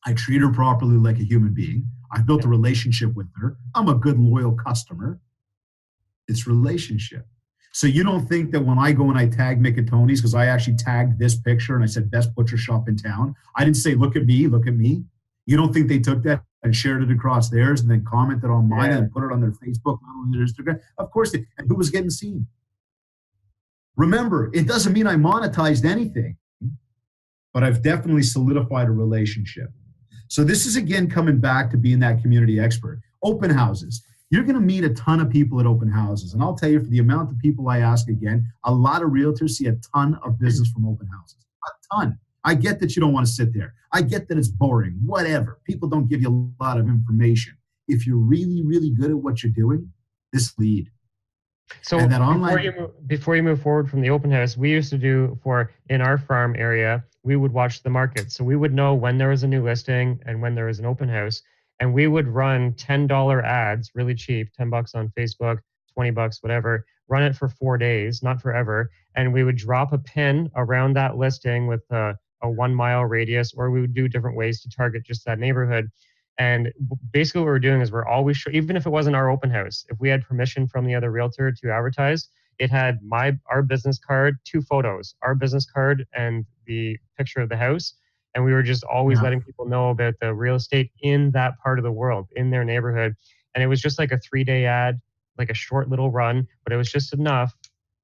I treat her properly like a human being. I've built a relationship with her. I'm a good, loyal customer. It's relationship. So you don't think that when I go and I tag Mickatoni's, because I actually tagged this picture and I said best butcher shop in town, I didn't say look at me, look at me. You don't think they took that and shared it across theirs and then commented on mine and put it on their Facebook, on their Instagram? Of course they, and who was getting seen? Remember, it doesn't mean I monetized anything, but I've definitely solidified a relationship. So this is, again, coming back to being that community expert. Open houses. You're going to meet a ton of people at open houses. And I'll tell you, for the amount of people I ask, again, a lot of realtors see a ton of business from open houses. A ton. I get that you don't want to sit there. I get that it's boring. Whatever. People don't give you a lot of information. If you're really, really good at what you're doing, this lead. So And that online, before you move forward from the open house, we used to do for in our farm area, we would watch the market. So we would know when there was a new listing and when there was an open house, and we would run $10 ads, really cheap, $10 on Facebook, $20, whatever. Run it for 4 days, not forever, and we would drop a pin around that listing with a 1 mile radius, or we would do different ways to target just that neighborhood. And basically, what we're doing is we're always even if it wasn't our open house, if we had permission from the other realtor to advertise, it had our business card, two photos, our business card and the picture of the house. And we were just always yeah. letting people know about the real estate in that part of the world, in their neighborhood. And it was just like a 3 day ad, like a short little run, but it was just enough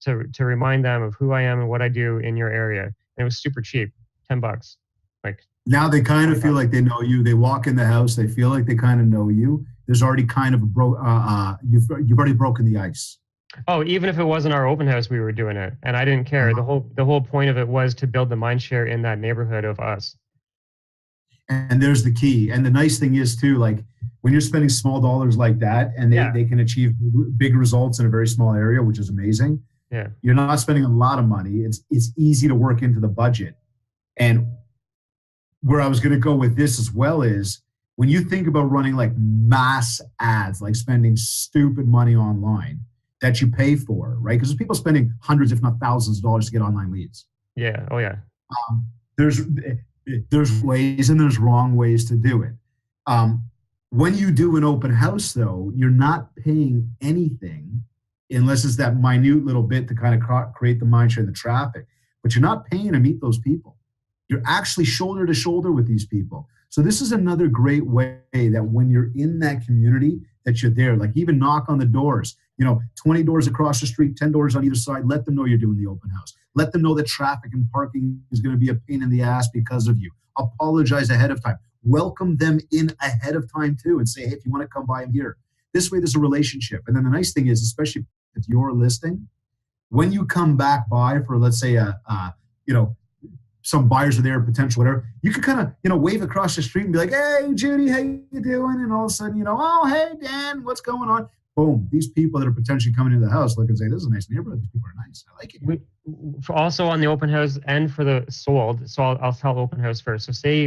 to remind them of who I am and what I do in your area. And it was super cheap, $10, like Now they kind of feel $20. like they know you. They walk in the house, they feel like they kind of know you. There's already kind of you've already broken the ice. Oh, even if it wasn't our open house, we were doing it, and I didn't care. The whole point of it was to build the mind share in that neighborhood of us. And there's the key. And the nice thing is too, like when you're spending small dollars like that, and Yeah. they can achieve big results in a very small area, which is amazing. Yeah. You're not spending a lot of money. It's easy to work into the budget. And where I was going to go with this as well is when you think about running like mass ads, like spending stupid money online that you pay for, right? Because there's people spending hundreds, if not thousands of dollars to get online leads. Yeah. Oh, yeah. There's ways and there's wrong ways to do it. When you do an open house, though, you're not paying anything unless it's that minute little bit to kind of create the mind share and the traffic. But you're not paying to meet those people. You're actually shoulder to shoulder with these people. So this is another great way that when you're in that community, that you're there. Like even knock on the doors. 20 doors across the street, 10 doors on either side. Let them know you're doing the open house. Let them know that traffic and parking is going to be a pain in the ass because of you. Apologize ahead of time. Welcome them in ahead of time too, and say, hey, if you want to come by, I'm here. This way, there's a relationship. And then the nice thing is, especially with your listing, when you come back by for, let's say, some buyers are there, potential, whatever, you could kind of, wave across the street and be like, hey, Judy, how you doing? And all of a sudden, oh, hey, Dan, what's going on? Boom. These people that are potentially coming into the house look and say, this is a nice neighborhood. These people are nice. I like it. Also on the open house and for the sold, so I'll tell open house first. So say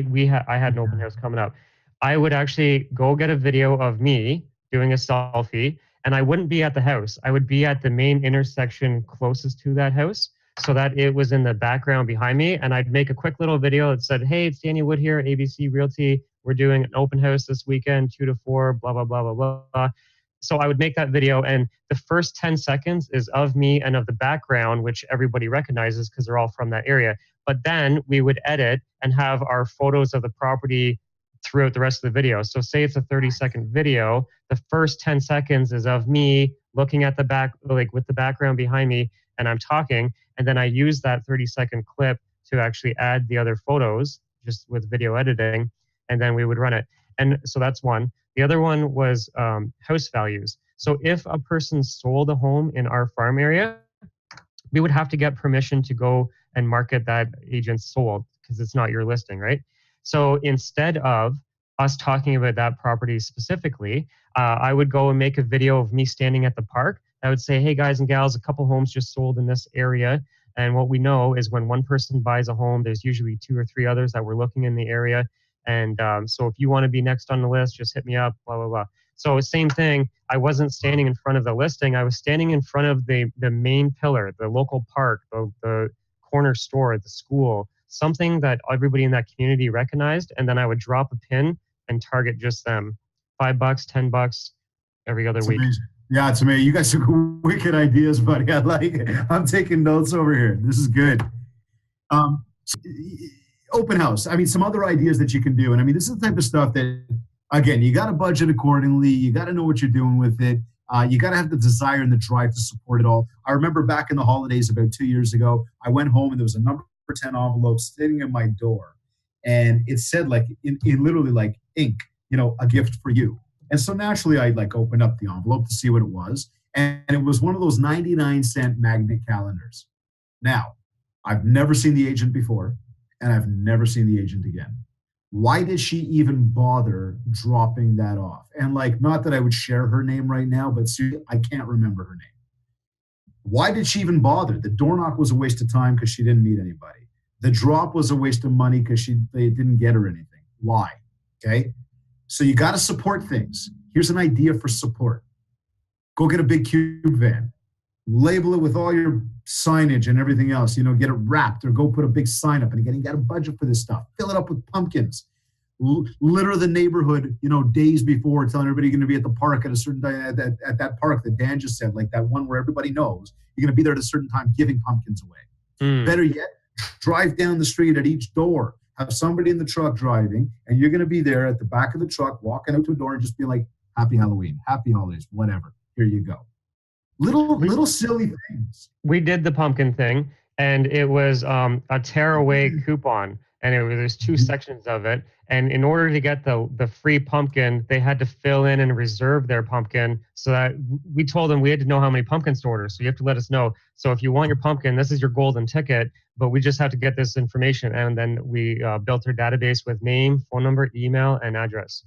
I had an open house coming up. I would actually go get a video of me doing a selfie, and I wouldn't be at the house. I would be at the main intersection closest to that house, so that it was in the background behind me. And I'd make a quick little video that said, hey, it's Danny Wood here, ABC Realty. We're doing an open house this weekend, 2 to 4, blah, blah, blah, blah, blah. So I would make that video, and the first 10 seconds is of me and of the background, which everybody recognizes because they're all from that area. But then we would edit and have our photos of the property throughout the rest of the video. So say it's a 30-second video, the first 10 seconds is of me looking at the back, like with the background behind me, and I'm talking. And then I use that 30-second clip to actually add the other photos just with video editing, and then we would run it. And so that's one. The other one was house values. So if a person sold a home in our farm area, we would have to get permission to go and market that agent sold because it's not your listing, right? So instead of us talking about that property specifically, I would go and make a video of me standing at the park. I would say, hey guys and gals, a couple homes just sold in this area. And what we know is when one person buys a home, there's usually 2 or 3 others that were looking in the area. And so if you want to be next on the list, just hit me up, blah, blah, blah. So same thing, I wasn't standing in front of the listing. I was standing in front of the main pillar, the local park, the corner store, the school, something that everybody in that community recognized. And then I would drop a pin and target just them. $5, $10 every other week. Amazing. Yeah, it's amazing. You guys have wicked ideas, buddy. I like it. I'm taking notes over here. This is good. Open house. I mean, some other ideas that you can do. And I mean, this is the type of stuff that, again, you got to budget accordingly. You got to know what you're doing with it. You got to have the desire and the drive to support it all. I remember back in the holidays about 2 years ago, I went home and there was a number 10 envelope sitting in my door. And it said like, in literally like ink, a gift for you. And so naturally I like opened up the envelope to see what it was. And it was one of those 99-cent magnet calendars. Now, I've never seen the agent before. And I've never seen the agent again. Why did she even bother dropping that off? And like, not that I would share her name right now, but I can't remember her name. Why did she even bother? The door knock was a waste of time because she didn't meet anybody. The drop was a waste of money because they didn't get her anything. Why? Okay. So you got to support things. Here's an idea for support. Go get a big cube van, label it with all your signage and everything else, get it wrapped, or go put a big sign up. And again, you got a budget for this stuff. Fill it up with pumpkins. Litter the neighborhood, days before, telling everybody you're going to be at the park at a certain time, at that park that Dan just said, like that one where everybody knows you're going to be there at a certain time giving pumpkins away. Better yet, drive down the street at each door. Have somebody in the truck driving, and you're going to be there at the back of the truck, walking out to a door and just be like, Happy Halloween, Happy Holidays, whatever. Here you go. Little silly things. We did the pumpkin thing, and it was a tearaway coupon, and there's two sections of it. And in order to get the free pumpkin, they had to fill in and reserve their pumpkin. So that we told them we had to know how many pumpkins to order. So you have to let us know. So if you want your pumpkin, this is your golden ticket. But we just have to get this information. And then we built our database with name, phone number, email, and address.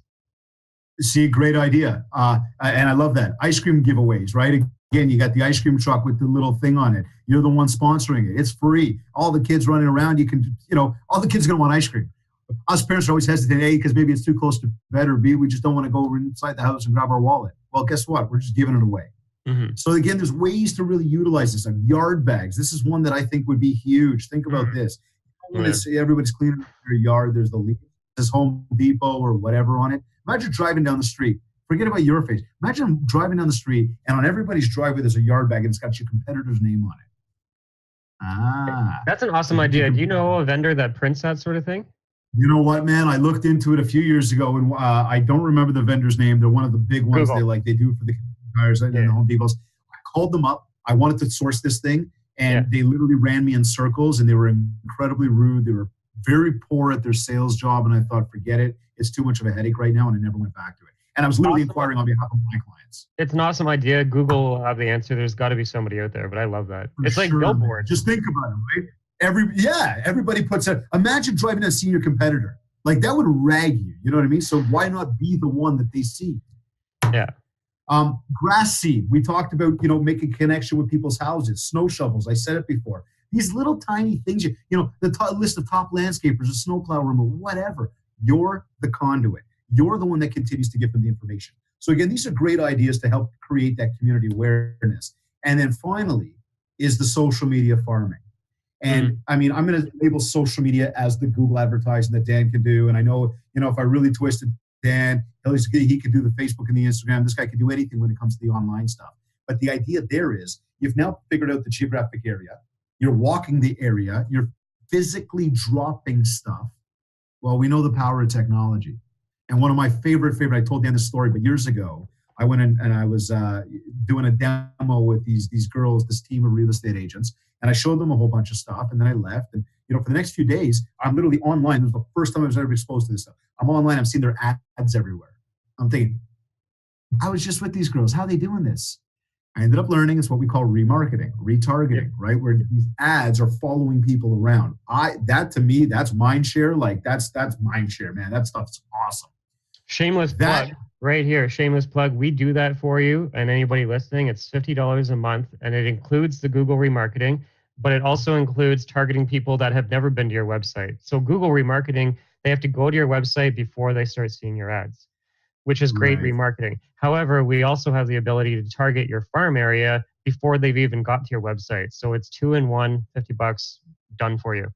See, great idea. And I love that. Ice cream giveaways, right? Again, you got the ice cream truck with the little thing on it. You're the one sponsoring it. It's free. All the kids running around, all the kids are going to want ice cream. Us parents are always hesitant, A, because maybe it's too close to bed, or B, we just don't want to go inside the house and grab our wallet. Well, guess what? We're just giving it away. Mm-hmm. So again, there's ways to really utilize this. Like yard bags. This is one that I think would be huge. Think about this. Everybody's cleaning their yard. There's the leaf. There's Home Depot or whatever on it. Imagine driving down the street. Forget about your face. Imagine driving down the street, and on everybody's driveway, there's a yard bag, and it's got your competitor's name on it. That's an awesome idea. Do you know a vendor that prints that sort of thing? You know what, man? I looked into it a few years ago, and I don't remember the vendor's name. They're one of the big ones. They do for the tires and the Home Depots. I called them up. I wanted to source this thing, and they literally ran me in circles, and they were incredibly rude. They were very poor at their sales job, and I thought, forget it. It's too much of a headache right now, and I never went back to it. And I was literally inquiring on behalf of my clients. It's an awesome idea. Google will have the answer. There's got to be somebody out there, but I love that. It's like billboards. Just think about it, right? Everybody puts it. Imagine driving a senior competitor. Like, that would rag you. You know what I mean? So why not be the one that they see? Yeah. Grass seed. We talked about, making connection with people's houses. Snow shovels. I said it before. These little tiny things, the list of top landscapers, a snowplow removal, whatever. You're the conduit. You're the one that continues to give them the information. So again, these are great ideas to help create that community awareness. And then finally is the social media farming. And I mean, I'm going to label social media as the Google advertising that Dan can do. And I know, if I really twisted Dan, he could do the Facebook and the Instagram. This guy can do anything when it comes to the online stuff. But the idea there is you've now figured out the geographic area. You're walking the area. You're physically dropping stuff. Well, we know the power of technology. And one of my favorite, I told Dan this story, but years ago, I went in and I was doing a demo with these girls, this team of real estate agents, and I showed them a whole bunch of stuff, and then I left. And for the next few days, I'm literally online. This was the first time I was ever exposed to this stuff. I'm online. I'm seeing their ads everywhere. I'm thinking, I was just with these girls. How are they doing this? I ended up learning it's what we call remarketing, retargeting, right? Where these ads are following people around. That to me, that's Mindshare. Like that's Mindshare, man. That stuff's awesome. Shameless plug right here. Shameless plug. We do that for you and anybody listening. It's $50 a month, and it includes the Google remarketing, but it also includes targeting people that have never been to your website. So Google remarketing, they have to go to your website before they start seeing your ads, which is great remarketing. However, we also have the ability to target your farm area before they've even got to your website. So it's 2-in-1, $50 done for you.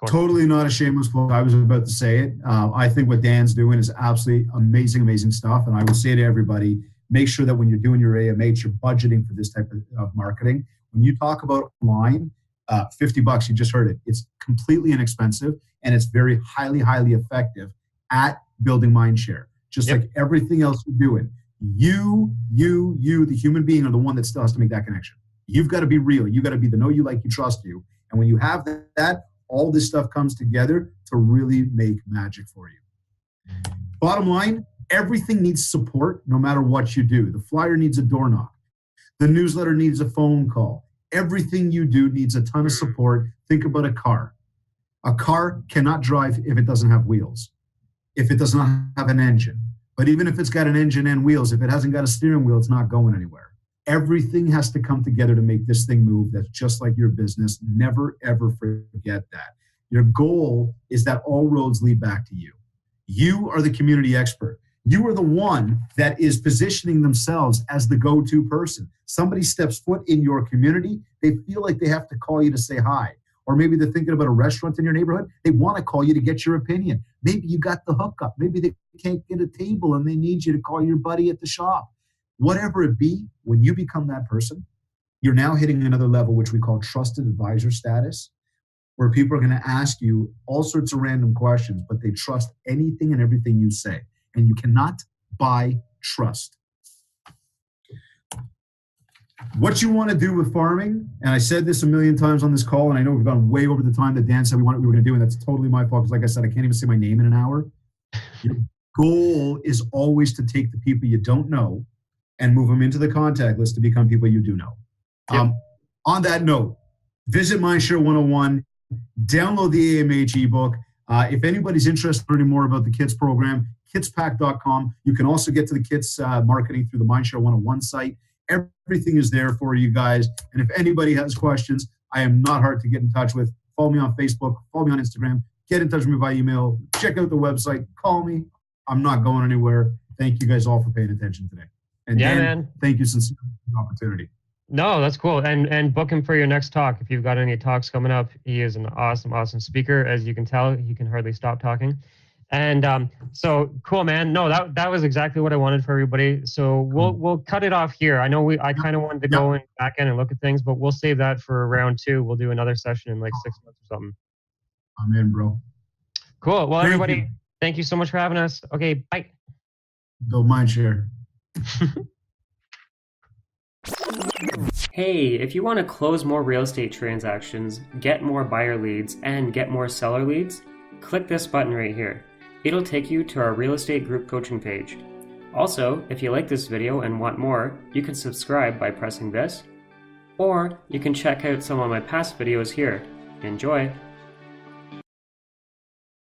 Totally not a shameless plug. I was about to say it. I think what Dan's doing is absolutely amazing stuff. And I will say to everybody, make sure that when you're doing your AMH, you're budgeting for this type of marketing. When you talk about online, $50, you just heard it. It's completely inexpensive, and it's very highly effective at building Mindshare. Just like everything else you're doing. You, the human being, are the one that still has to make that connection. You've got to be real. You got to be the know, you, like, you, trust you. And when you have that, all this stuff comes together to really make magic for you. Bottom line, everything needs support no matter what you do. The flyer needs a door knock. The newsletter needs a phone call. Everything you do needs a ton of support. Think about a car. A car cannot drive if it doesn't have wheels, if it does not have an engine. But even if it's got an engine and wheels, if it hasn't got a steering wheel, it's not going anywhere. Everything has to come together to make this thing move. That's just like your business. Never, ever forget that. Your goal is that all roads lead back to you. You are the community expert. You are the one that is positioning themselves as the go-to person. Somebody steps foot in your community, they feel like they have to call you to say hi. Or maybe they're thinking about a restaurant in your neighborhood. They want to call you to get your opinion. Maybe you got the hookup. Maybe they can't get a table and they need you to call your buddy at the shop. Whatever it be, when you become that person, you're now hitting another level, which we call trusted advisor status, where people are going to ask you all sorts of random questions, but they trust anything and everything you say. And you cannot buy trust. What you want to do with farming, and I said this a million times on this call, and I know we've gone way over the time that Dan said we were going to do, and that's totally my fault, because like I said, I can't even say my name in an hour. Your goal is always to take the people you don't know and move them into the contact list to become people you do know. Yep. On that note, visit Mindshare 101, download the AMH ebook. If anybody's interested in learning more about the KITS program, kitspack.com. You can also get to the KITS marketing through the Mindshare 101 site. Everything is there for you guys. And if anybody has questions, I am not hard to get in touch with. Follow me on Facebook, follow me on Instagram, get in touch with me by email, check out the website, call me. I'm not going anywhere. Thank you guys all for paying attention today. And yeah, Dan, man. Thank you sincerely for the opportunity. No, that's cool. And book him for your next talk. If you've got any talks coming up, he is an awesome speaker. As you can tell, he can hardly stop talking. And so cool, man. No, that was exactly what I wanted for everybody. So we'll cut it off here. I know I kind of wanted to go in back end and look at things, but we'll save that for round 2. We'll do another session in like 6 months or something. I'm in, bro. Cool. Well, everybody, thank you so much for having us. Okay, bye. Go Mindshare. Hey, if you want to close more real estate transactions, get more buyer leads, and get more seller leads, click this button right here. It'll take you to our real estate group coaching page. Also, if you like this video and want more, you can subscribe by pressing this, or you can check out some of my past videos here. Enjoy!